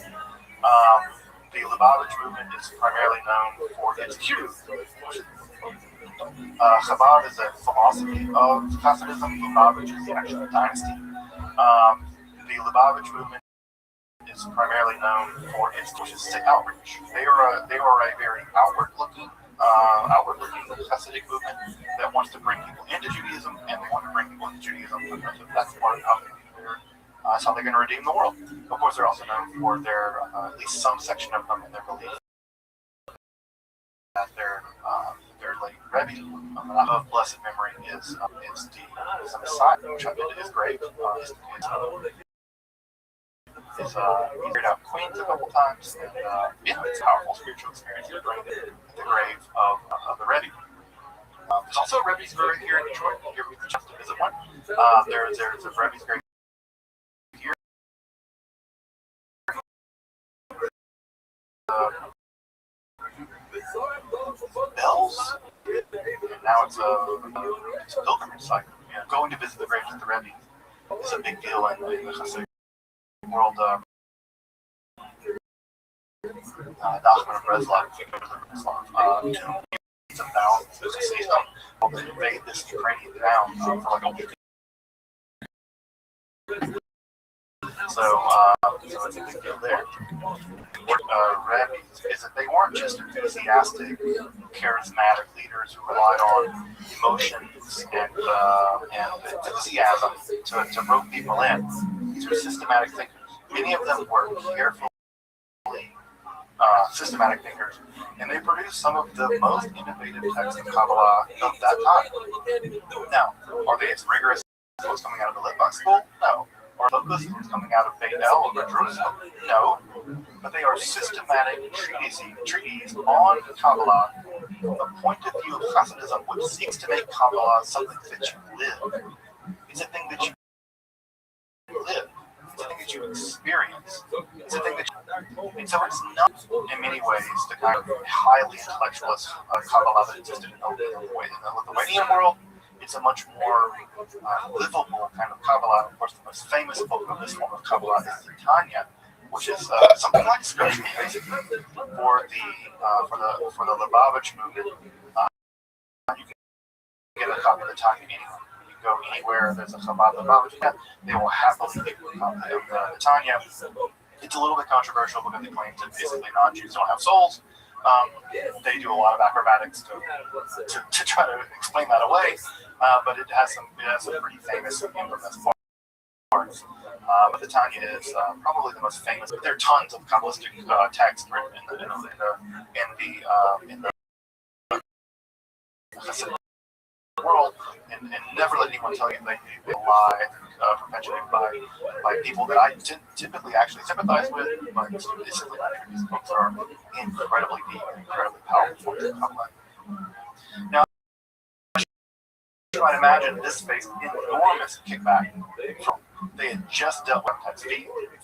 The Lubavitch movement is primarily known for its Jews. Chabad is a philosophy of Hasidism. Lubavitch is the actual dynasty. The Lubavitch movement is primarily known for its outreach. They are a very outward-looking Hasidic movement that wants to bring people into Judaism, and they want to bring people into Judaism because that's part of how that's how they're going to redeem the world. Of course, they're also known for their, at least some section of them in their belief that their late Rebbe of blessed memory is the Messiah, which I've been to his grave. He's carried out Queens a couple times, and it's a powerful spiritual experience to bring at the grave of the Rebbe. There's also a Rebbe's grave here in Detroit. If you ever get a chance to visit one, there's a Rebbe's grave here. Bells, and now it's a pilgrimage site. You know, going to visit the graves of the Rebbe is a big deal in the Hasidic world. Nachman of Breslov, tens of thousands of Hasidim invade this Ukrainian town for like a week. So So it's a big deal there. Rabbis is that they weren't just enthusiastic, charismatic leaders who relied on emotions and enthusiasm to rope people in. These were systematic thinkers. Many of them were carefully systematic thinkers, and they produced some of the most innovative texts of Kabbalah of that time. Now, are they as rigorous as what's coming out of the Litvak school? No. Or locust what's coming out of Beit El or Jerusalem? No. But they are systematic treatises on Kabbalah from the point of view of Hasidism, which seeks to make Kabbalah something that you live. It's a thing that you live. It's a thing that you experience. It's a thing that and so it's not, in many ways, the kind of highly intellectualist Kabbalah that existed in the Lithuanian world. It's a much more livable kind of Kabbalah. Of course, the most famous book of this form of Kabbalah is the Tanya, which is something like scripture, basically, for the Lubavitch movement. You can get a copy of the Tanya anywhere. You go anywhere there's a Chabad Lubavitch, they will happily give you a copy of the Tanya. It's a little bit controversial because they claim that basically non-Jews don't have souls. They do a lot of acrobatics to try to explain that away, but it has some pretty famous and infamous parts. But the Tanya is probably the most famous. There are tons of Kabbalistic texts written in the Hasidic world, and never let anyone tell you they lie perpetuated by people that I typically actually sympathize with, but it's simply not true. These books are incredibly deep, incredibly powerful. Now, you might imagine this faced enormous kickback. They had just dealt with that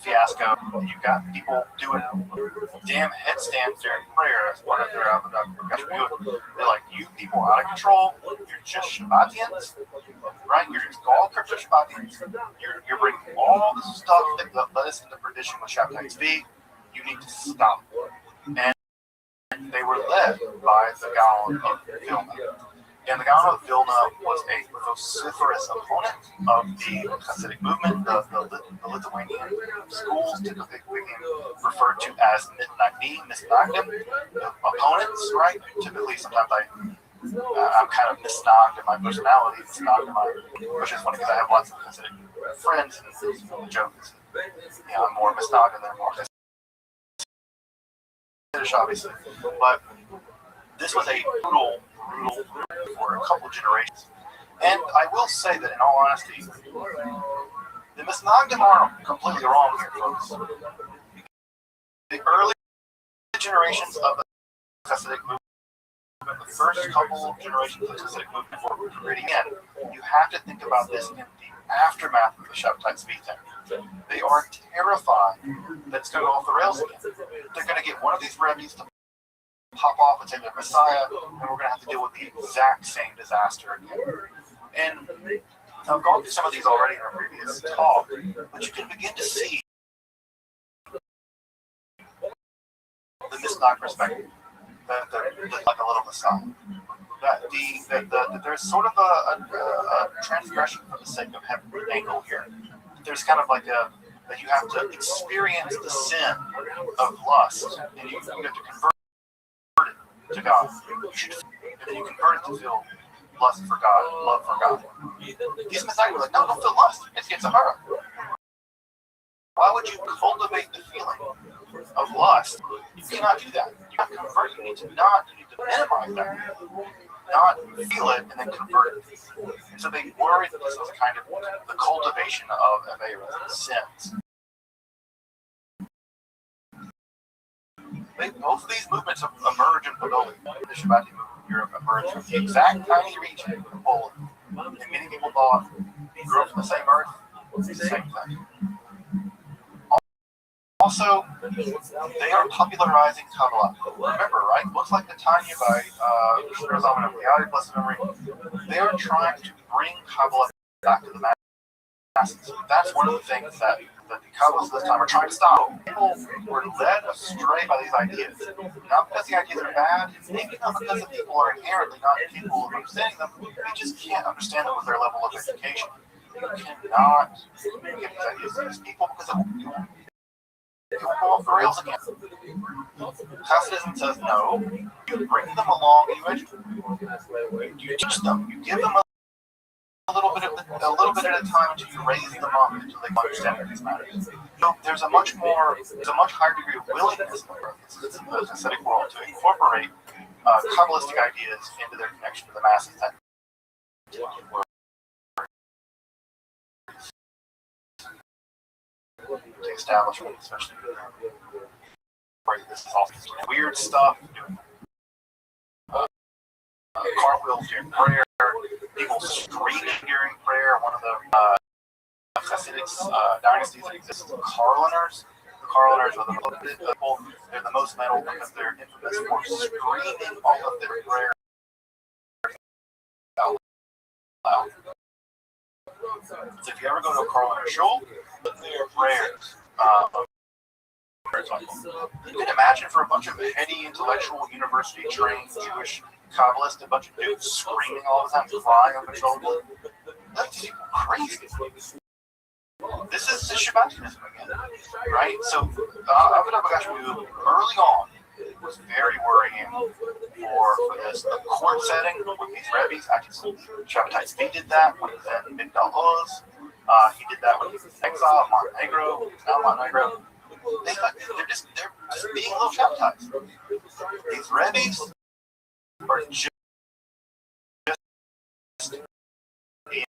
fiasco. You got people doing damn headstands during prayer as part of their They're like, you people are out of control. You're just Shabbatians, right? You're just all crypto Shabbatians. You're bringing all this stuff that led us into perdition with Shabbat XV. You need to stop. And they were led by the Gaon of Vilna. And the Gaon of Vilna was a vociferous opponent of the Hasidic movement. The Lithuanian schools typically became referred to as misnagdim, the opponents, right? Typically, sometimes I'm kind of misnogged in my personality, which is funny because I have lots of Hasidic friends, and the joke is, I'm more misnogged and they're more Hasidic, obviously. But this was a brutal for a couple generations. And I will say that, in all honesty, the misnagdim aren't completely wrong here, folks. The early generations of the Hasidic movement, the first couple generations of the Hasidic movement were recruiting in. You have to think about this in the aftermath of the Shabtai Tzvi thing. They are terrified that it's going to go off the rails again. They're going to get one of these rabbis to pop off and say they're Messiah, and we're going to have to deal with the exact same disaster again. And I've gone through some of these already in our previous talk, but you can begin to see the misnag perspective, like a little Messiah. That there's sort of a transgression for the sake of having an angle here. There's kind of like that you have to experience the sin of lust, and you have to convert to God. And then you convert it to feel lust for God, love for God. These Messiah were like, no, don't feel lust. It's a hara. Why would you cultivate the feeling of lust? You cannot do that. You have to convert. You need to minimize that. Not feel it and then convert it. And so they worried that this was kind of the cultivation of Averas, sins. Both of these movements emerge in Podolia. The Shabbati movement in Europe emerged from the exact tiny region of Poland. And many people thought they grew up from the same earth. It's the same thing. Also, they are popularizing Kabbalah. Remember, right? Looks like the Tanya by Shlomo Zalman of Liadi, blessed memory. They are trying to bring Kabbalah back to the masses. That's one of the things that the Kabbalists this time are trying to stop. People were led astray by these ideas. Not because the ideas are bad, maybe not because the people are inherently not capable of understanding them. They just can't understand them with their level of education. You cannot give these ideas to these people because it won't it will go off the rails again. Hasidism says no. You bring them along, you teach them, you give them a little bit at a time until you raise them up until they understand these matters. So there's a much higher degree of willingness in the Hasidic world to incorporate Kabbalistic ideas into their connection to the masses. That the establishment, especially this is all weird stuff, doing cartwheels during prayer, people screaming during prayer. One of the Hasidic dynasties that exists is the Karliners. The Karliners are they're the most metal because they're infamous for screaming all of their prayers out loud. So if you ever go to a Karliner shul, their prayers, you can imagine for a bunch of heady, intellectual, university-trained Jewish Kabbalists, a bunch of dudes screaming all the time, crying on their shoulder. That's crazy. This is Shabbatianism again, right? So, Avodah B'Gashrut early on was very worrying for this. The court setting with these rabbis, actually, Shabbatites, they did that when he was in Migdal Oz. He did that when he was in exile, Montenegro, now Montenegro. They're just being little Shabbatites. These rabbis are just being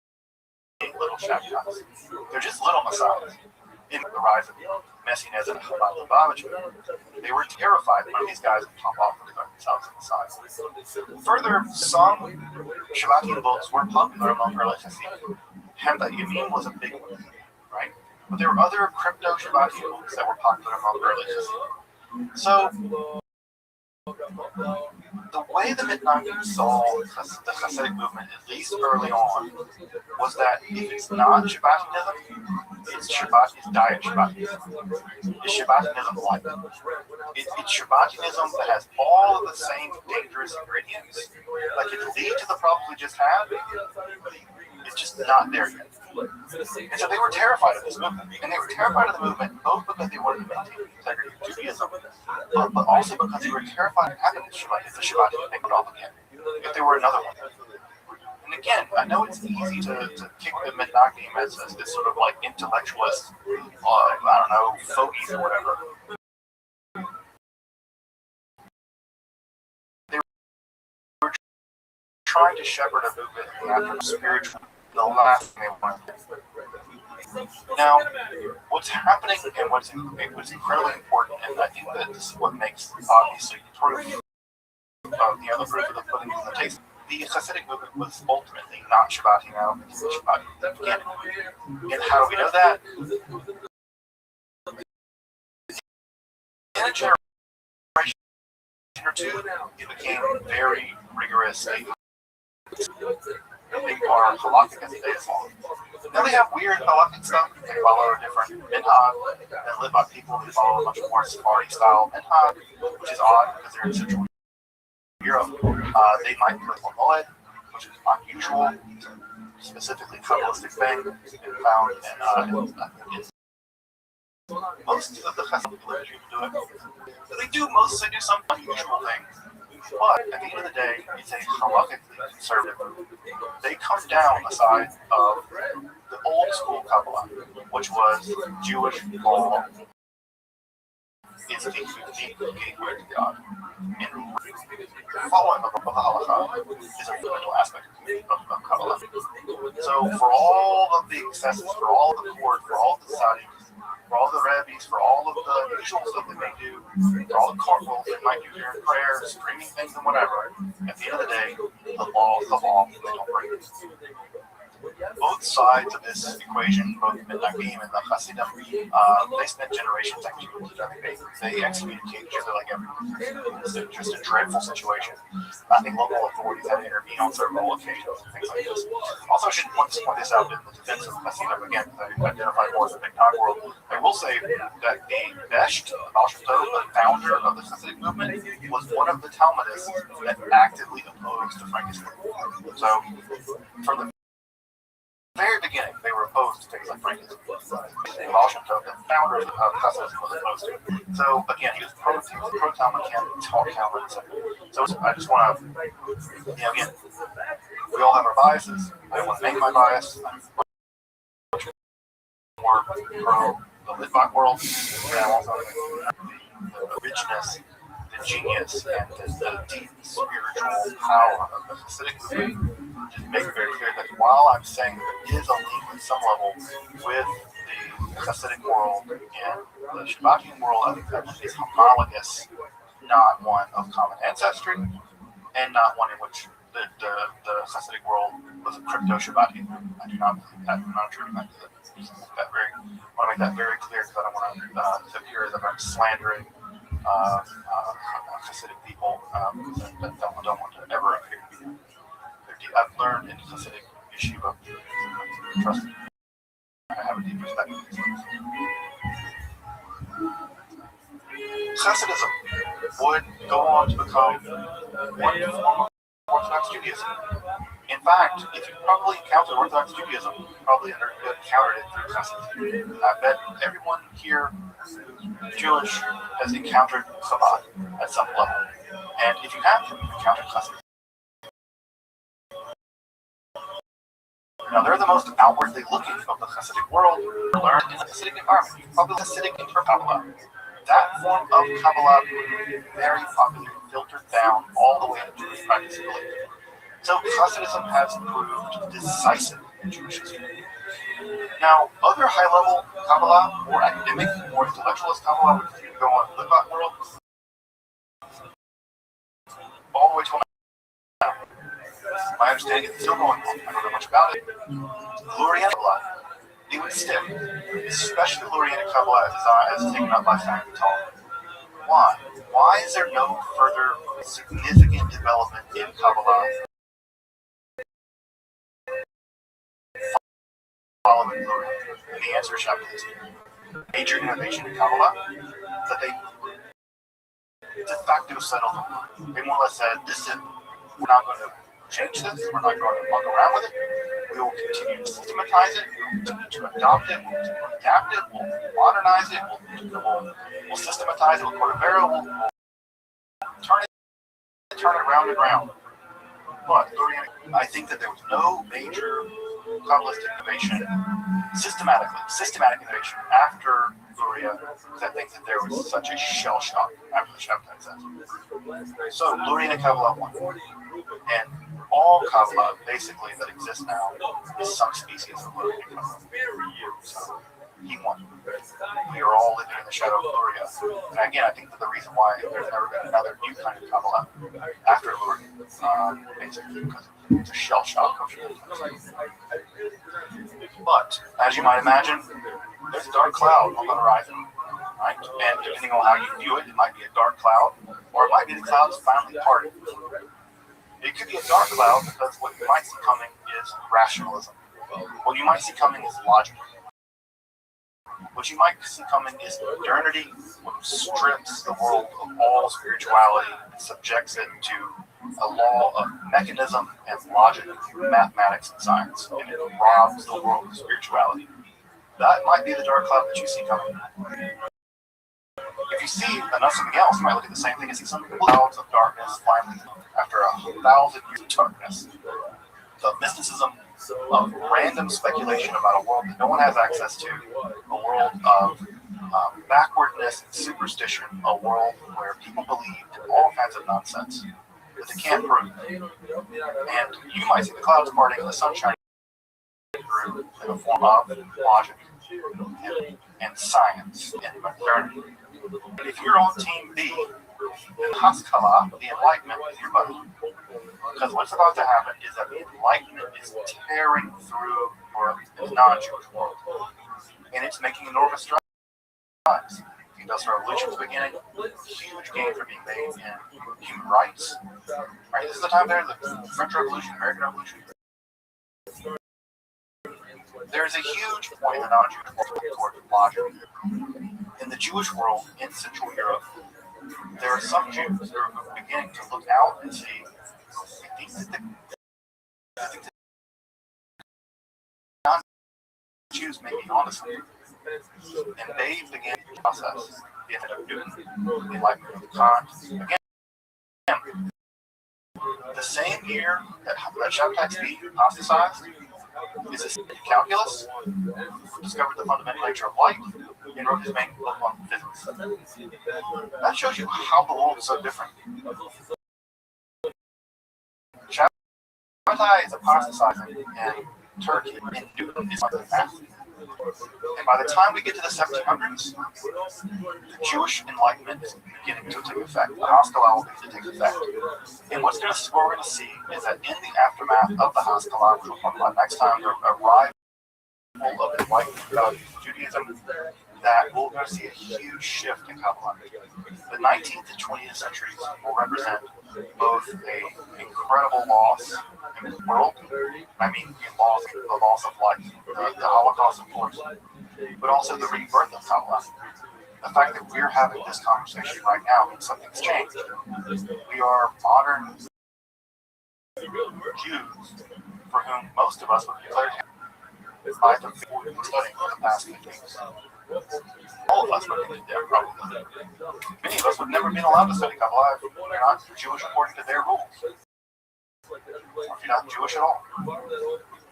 little Shabbatites. They're just little messiahs. In the rise of Messianism and Chabad Lubavitch, they were terrified when these guys would pop off and declare themselves messiahs. Further, some Shabbatian books were popular among early Hasidim. Hemda Yamim was a big one, right? But there were other crypto Shabbatian books that were popular among early Hasidim. So, the way the Mitnagim saw the Hasidic movement, at least early on, was that if it's not Shabbatianism, it's diet Shabbatianism. It's Shabbatianism light. It's Shabbatianism that has all of the same dangerous ingredients. Like it leads to the problems we just had, it's just not there yet. And so they were terrified of this movement. And they were terrified of the movement both because they wanted to maintain the integrity of Judaism, but also because they were terrified of having the Shabbat thing off again, if there were another one. And again, I know it's easy to kick the Mitnagim as this sort of like intellectualist, I don't know, fogies or whatever. They were trying to shepherd a movement after spiritual. The last thing they wanted. Now, what's happening and what's incredibly important, and I think that this is what makes obviously proof of the proof of the pudding in the taste. The Hasidic movement was ultimately not Shabbat now, it's Shabbat again. And how do we know that? In a generation or two, it became very rigorous. They are halakhic as they evolve. Now they have weird halakhic stuff. They follow a different minhag and live by people who follow a much more Sephardi style minhag, which is odd because they're in Central Europe. They might live on Moed, which is unusual, specifically Kabbalistic thing, found in most of the Hasidic religions do it. They do some unusual things. But at the end of the day, it's a halakhically conservative movement. They come down the side of the old school Kabbalah, which was Jewish law. It's the gateway to God. And following the halakha is a fundamental aspect of Kabbalah. So for all of the excesses, for all of the court, for all of the studies, for all the rabbis, for all of the usual stuff they may do, for all the cartwheels they might do during prayer, screaming things and whatever, at the end of the day, the law is the law, and they don't break it. Both sides of this equation, both Mitnagim and the Hasidim, they spent generations executing each other. They excommunicate each other like everyone. It's just a dreadful situation. I think local authorities had to intervene on several occasions and things like this. Also, I should point this out in the defense of Hasidim again, because I identify more as a big dog world. I will say that the Besht, the founder of the Hasidic movement, was one of the Talmudists that actively opposed the Frankish movement. So, from the very beginning, they were opposed to things like Frankenstein. The Rothschild, the founder of Hasidism, was opposed to it. So again, he was pro-Talmudian, taught Talmud. So I just want to, again, we all have our biases. I don't want to make my bias. I'm more pro the Litvak world, and I'm also the richness, the genius, and the deep spiritual power of the Hasidic movement. Just make it very clear that while I'm saying that there is a link at some level with the Hasidic world and the Shabbatian world, I think that is homologous, not one of common ancestry, and not one in which the Hasidic world was a crypto-Shabbatian. I do not believe that. I'm not attributing that to that. I want to make that very clear because I don't want to appear as if I'm slandering Hasidic people. I don't want to ever appear to be. I've learned in Hasidic yeshiva, trust me, I have a deep respect for these things. Hasidism would go on to become one form of Orthodox Judaism. In fact, if you probably encountered Orthodox Judaism, you probably encountered it through Hasidism. I bet everyone here Jewish has encountered Chabad at some level. And if you have encountered Hasidism, now they're the most outwardly looking of the Hasidic world. Learned in the Hasidic environment. You probably Hasidic inter Kabbalah. That form of Kabbalah became very popular, filtered down all the way to Jewish practice and belief. So Hasidism has proved decisive in Jewish history. Now, other high-level Kabbalah, more academic, more intellectualist Kabbalah, would continue to go on in the Litvak world all the way to now. My understanding is it's still going on. I don't know much about it. Lurianic Kabbalah, it would stick, especially Lurianic Kabbalah as taken up by Simon Talmud. Why? Why is there no further significant development in Kabbalah following Lurianic? And the answer is Shabbatism. Major innovation in Kabbalah that they de facto settled on. They more or less said, we're not going to change this, we're not going to fuck around with it, we will continue to systematize it, we will continue to adopt it, we'll continue to adapt it, we'll modernize it, we'll systematize it with Cordovero, we'll turn it round and round. But I think that there was no major Kabbalistic innovation, systematic innovation after Luria, because I think that there was such a shell shock after the Shabbat says. So Luria and Kabbalah won. And all Kabbalah basically that exists now is some species of Luria and Kabbalah. So he won. We are all living in the shadow of Luria. And again, I think that the reason why there's never been another new kind of Kabbalah after Luria, basically because it's a shell shock of it. But as you might imagine, there's a dark cloud on the horizon, right? And depending on how you view it, it might be a dark cloud, or it might be the clouds finally parted. It could be a dark cloud because what you might see coming is rationalism. What you might see coming is logic. What you might see coming is modernity, which strips the world of all spirituality and subjects it to a law of mechanism and logic, mathematics and science, and it robs the world of spirituality. That might be the dark cloud that you see coming. If you see something else, you might look at the same thing and see some clouds of darkness finally, after 1,000 years of darkness. The mysticism of random speculation about a world that no one has access to, a world of backwardness and superstition, a world where people believe in all kinds of nonsense that they can't prove. And you might see the clouds parting and the sun shining through in the form of logic and science and modernity. But if you're on team B, then Haskalah, the Enlightenment, is your buddy. Because what's about to happen is that the Enlightenment is tearing through the non-Jewish world. And it's making enormous strides. The Industrial Revolution's beginning, huge gains are being made in human rights. Right? This is the time there, the French Revolution, American Revolution. There's a huge point in the non-Jewish world towards logic. In the Jewish world in Central Europe, there are some Jews who are beginning to look out and see, I think that the Jews may be onto something. And they began the process. The end of Newton, the enlightenment of Kant. Again, the same year that Shabtai Tzvi apostatized is a calculus, who discovered the fundamental nature of light, and wrote his main book on physics. That shows you how the world is so different. Shabtai is apostatizing in Turkey, and Newton is on the path. And by the time we get to the 1700s, the Jewish Enlightenment is beginning to take effect. The Haskalah will begin to take effect. And what we're going to see is that in the aftermath of the Haskalah, which we'll talk about next time, the arrival of Enlightenment Judaism, that we're going to see a huge shift in Kabbalah. The 19th and 20th centuries will represent both an incredible loss in the world, I mean the loss of life, the Holocaust of course, but also the rebirth of Kabbalah. The fact that we're having this conversation right now means something's changed. We are modern Jews for whom most of us would declare by the studying for the past 50 years. All of us would be there, probably. Many of us would never been allowed to study Kabbalah if you're not Jewish according to their rules. Or if you're not Jewish at all.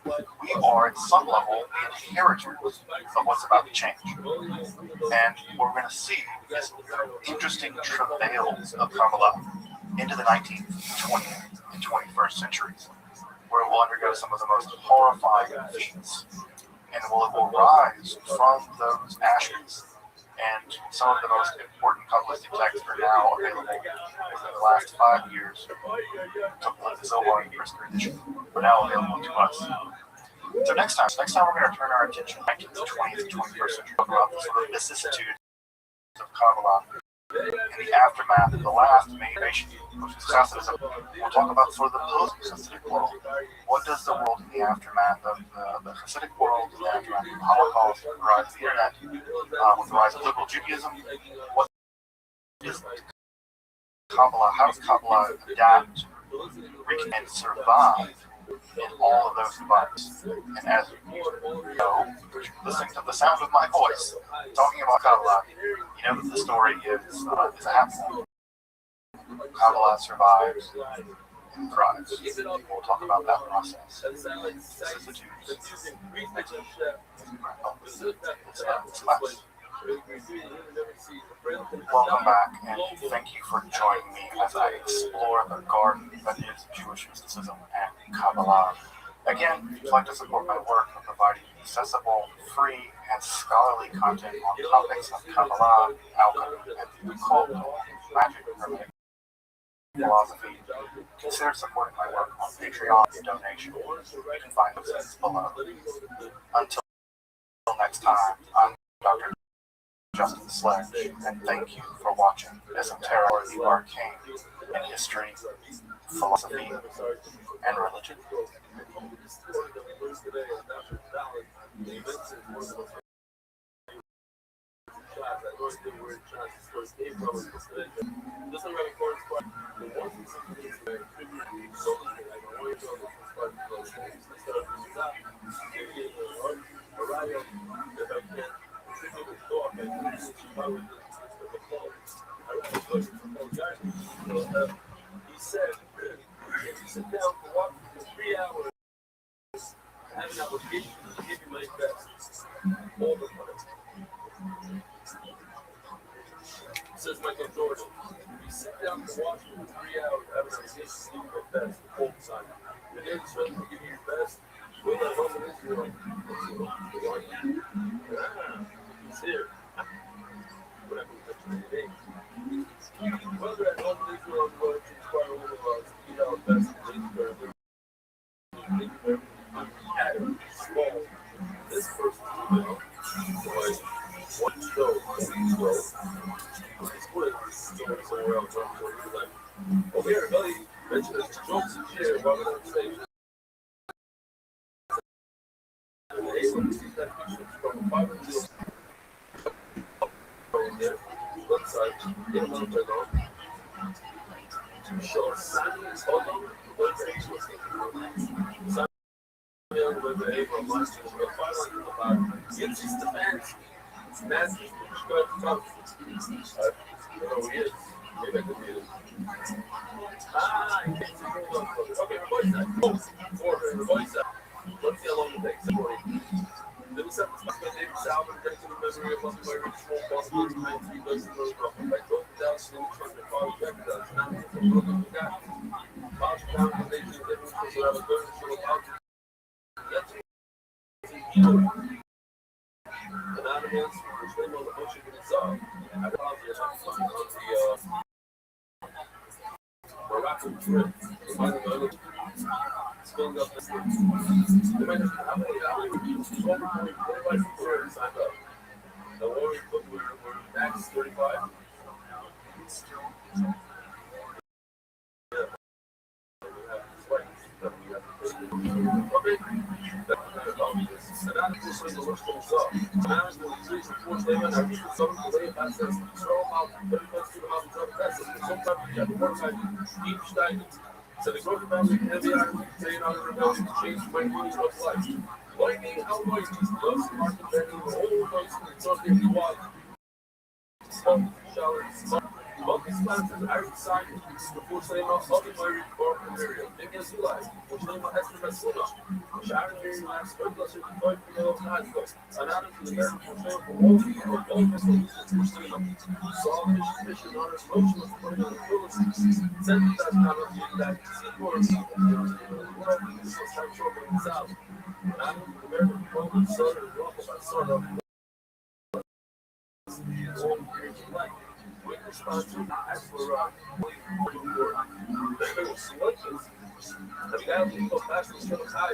We are, at some level, the inheritors of what's about to change. And what we're going to see is interesting travails of Kabbalah into the 19th, 20th, and 21st centuries, where it will undergo some of the most horrifying feats. And it will rise from those ashes. And some of the most important Kabbalistic texts are now available within the last 5 years. Something like the Zohar in first edition are now available to us. So next time we're going to turn our attention to the 19th, 20th, and 21st century, talk about the sort of vicissitudes of Kabbalah in the aftermath of the last main invasion, which is Hasidism. We'll talk about sort of the post-Hasidic world. What does the world in the aftermath of the Hasidic world, in the aftermath of the Holocaust, with the rise of the internet, with the rise of liberal Judaism, what is Kabbalah? How does Kabbalah adapt, and survive in all of those environments? And as you know, listening to the sound of my voice, talking about Kabbalah, you know that the story is a happy one. Kabbalah survives and thrives. We'll talk about that process. Welcome back, and thank you for joining me as I explore the garden that is Jewish mysticism and Kabbalah. Again, if you'd like to support my work, I'm providing accessible, free, and scholarly content on topics of Kabbalah, alchemy, and the occult, magic, hermetic, philosophy. Consider supporting my work on Patreon and donation. You can find those links below. Until next time, I'm Dr. Justin Sledge, and thank you for watching Esoteric, the Arcane, in history, philosophy, and religion. He said, if you sit down for walking for 3 hours, I have an obligation to give you my best all the time. Says Michael Jordan, if you sit down for walking for 3 hours, I have an obligation to give you my best all the time. And then it's ready to give you your best. Will that moment is your own? He's here. What happened to the name? Whether at home Israel was to inspire all of us to be our best in Israel, Adam, small, this person was one show, somewhere else, over here, Billy mentioned this jokes and share while we're on stage. And they able to see that picture from 500 years there. One side, get them on the long. Two shorts. Hold on. One side. Let's see how long it takes. Then we set the spot by David Salvin, next to the memory of Lucky Mary, small Boston, 19 dozen of them. I drove it down, seen the truck, and father checked it out. Now, it's a little bit got. Bounce down, and they did it, so I was going to show up. That's it. Anonymous, which they know the bunch of it saw. I thought it was the Moroccan trip. Spilling up this thing. They might have, how many people signed up? The Warriors book were max 35. So the growth family heavy on saying on the rebellion changed my meaning of life. Lightning, how much those market bending, whole voice, and something you want. Smoke, shower, smoke. Monkey sponsors Irish sign before saying off other Mary Barber area. Maybe as you like, which name I have to mess with. Sharon Mary last 5 minutes time ago. Anonymous to the American portrayal for all people of all resolutions which they saw mission on his motion of putting on the fullest. Send that kind of you that Seaboard world is so start trouble in the South. Anonymous to the American Republic, Southern, Rockle by Southern. Sponsor as for selections. The family of Pastor Shanghai.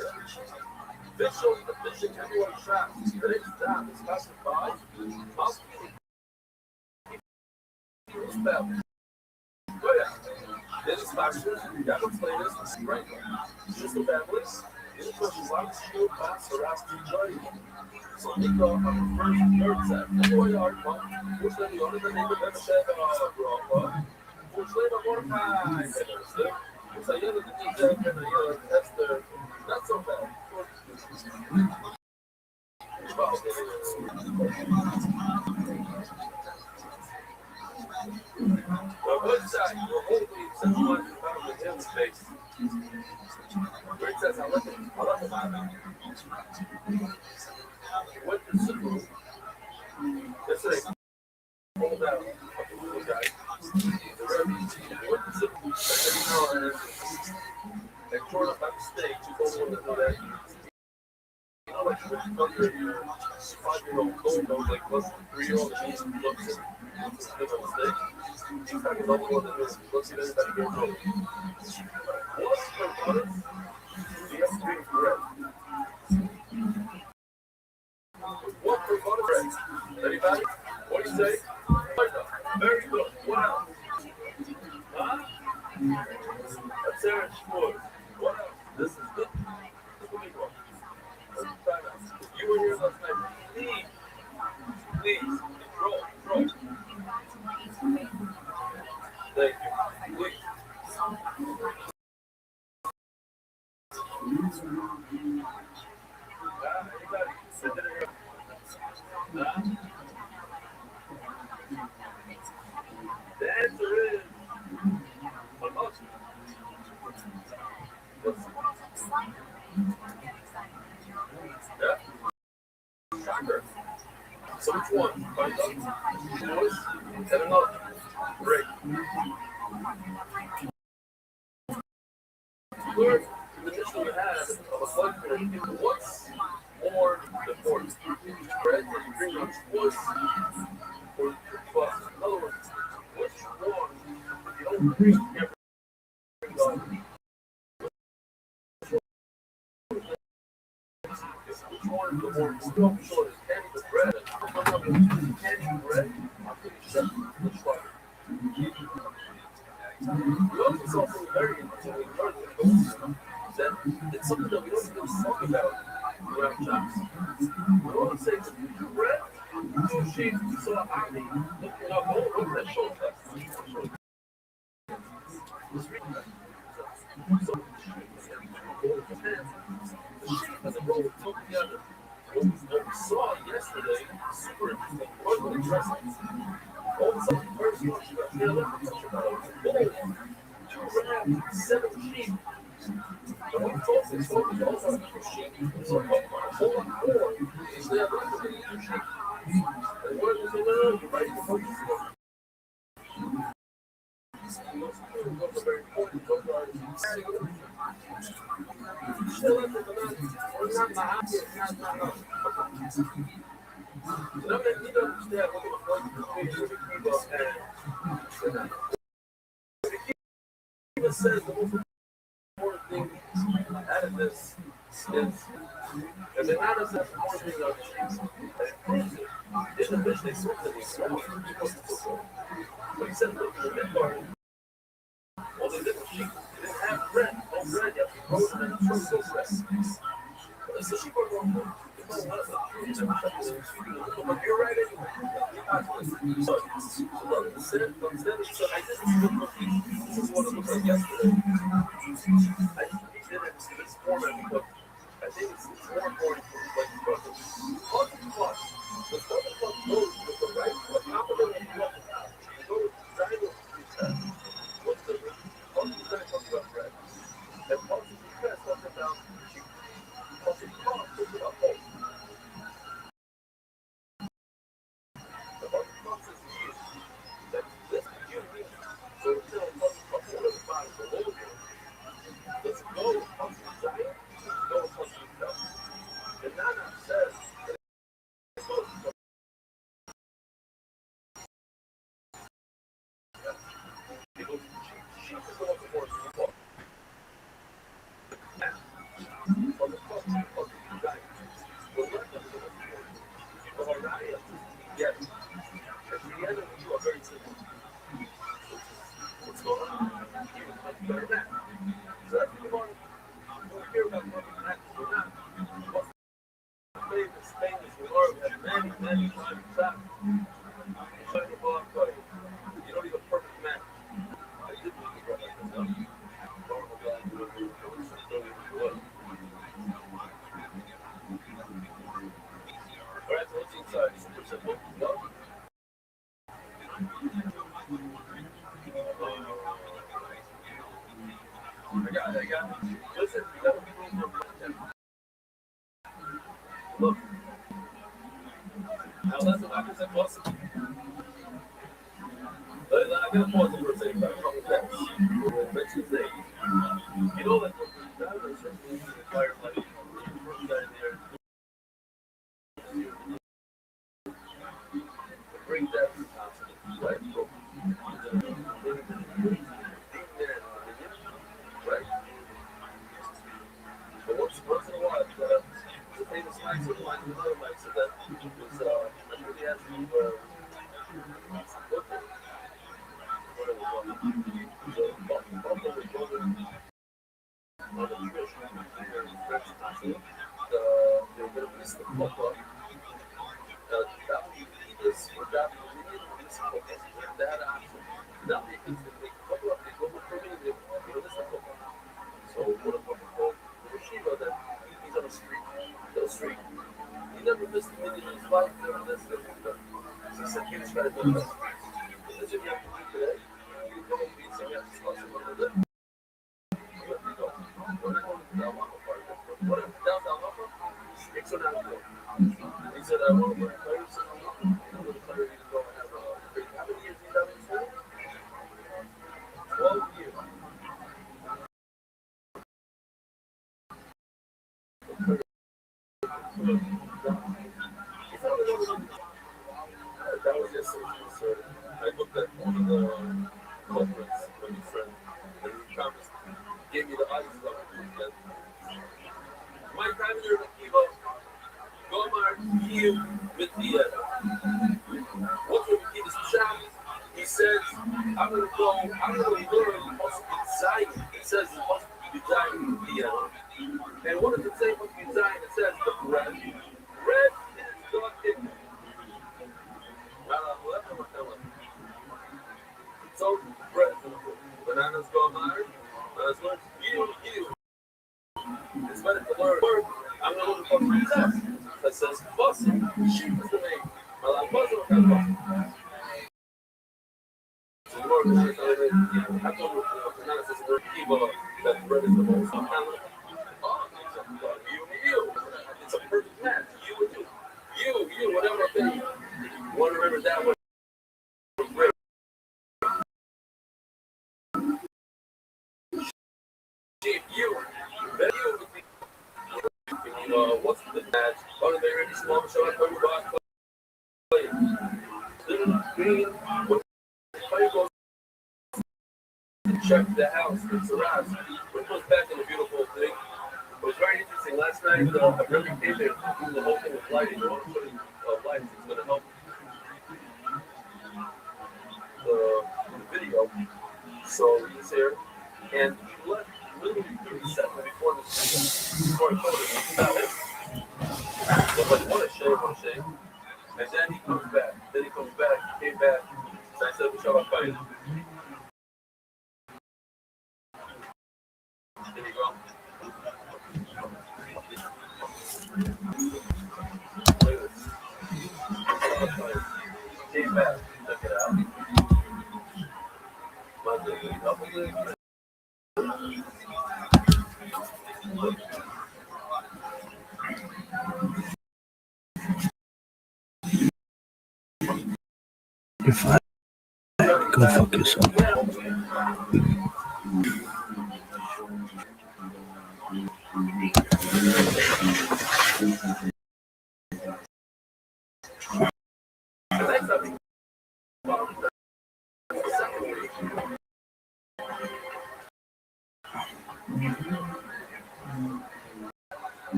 Official the fishing everyone trapped. Today's job is Pastor by Mouse family. Go ahead. This is Pastor. You got to play this right now. Just the families. This person's like shield pastor asking joy. So we go on the first third set. The boy are which then the only thing they could ever say which they don't want to buy. It's a yellow detail and a yellow tester. Not so bad. The good side, the whole thing says one found with him space. Where it says, I like it. What the simple? Let's say, hold out. What the simple? And torn up by mistake, you don't want to know that. You know, like when you come to your 5-year-old gold, like less than 3-year-old, and he looks at it's a mistake. He's not going to know that looks at everybody goes over. What's for butter? You have to drink bread. What for butter bread? Anybody? What do you say? Very good. What else? Huh? That's Aaron Schwartz. What else? This is good. This will be one. You were here last night. Please. Roll. Thank you. Please. Anybody? Sit there. The answer is emotion. Yeah. Shocker. So which one? Find out. Voice and another. Great. Learn the mission you had of a slug what's more important? Bread that you bring on sports or plus. In other words, which one if you don't bring everything on? Which one is the more still short is candy with bread and candy bread? I'm pretty sure which one. We also saw something very interesting in Jordan that it's something that we don't even talk about around shops. We want to say that bread, two sheets, we saw Ali looking up, what's that show test? So, the sheep has So a whole lot more is there than your sheep. And what is it? You're right. Those are very important. Those are still under the man. Or not the happy. Not. So that means you don't understand what the point between the people and even says the most important thing out of this is, and then out of that important thing of in the fish they swim to these. But he said, look, the midbar, all the little sheep, they didn't have bread, no bread yet. Frozen and frozen bread. So sheep are going to you're right anyway. So I just this is what it looked like yesterday. I did it in this format because I think it's more important for like plus. The plus goes with the right, the compliment of the plus. You go with the design of the what's the plus design talks about bread. And plus the talks about cheap. Plus the plus talks about both. Listen, you gotta be room for look. Now that's what I can say possible. I gotta pause it for a second, but I'm coming back. Mention thing. You know that the fire like guy there. Bring that to the right? Right? But once in a while, the famous mics or another mic, so that was, I really had to, he never missed a minute in his life, never missed it. So he said, here's trying to do this. This is what you have to do today. You go and beat some guys, start some other day. You have to go. We're not going to the Alhambra part. What if down the Alhambra? It's an outdoor. He said, I want to learn players. I'm going to play ready to go and have a great. How many years do you have in school? 12 years. That was yesterday. So I looked at one of the conference with a friend, and he promised, gave me the audio stuff. My time here with Kiva, Gomar, you with the what's with Kiva's shop? He says, I'm going to learn Zion. It says it's supposed to be Zion with the and what does it say with the Zion? It says the bread. Bread is God given. So, bread. Bananas go higher. Bananas learn. You. It's better to learn. I'm going to look for myself. That says, Boston, sheep is the name. Well, I'm Boston, I'm Boston. So, the more bananas I told you, bananas is the key, that bread is the most. Oh, you mean? what's the match? Oh, they already small show. I told you about play. Green, when play goes to check the house, it's a wrap. It goes back in a beautiful thing. It was very interesting. Last night, Rabbi came there doing the whole thing with lighting. They want to put in lights. It's going to help the video. So he's here, and he left literally 30 seconds before the before it about it. So like, what a shame. And then he comes back. He came back. So I said, we shall have fine. There you go. Look at this. Came back. Check it out. You're fine. Go fuck yourself.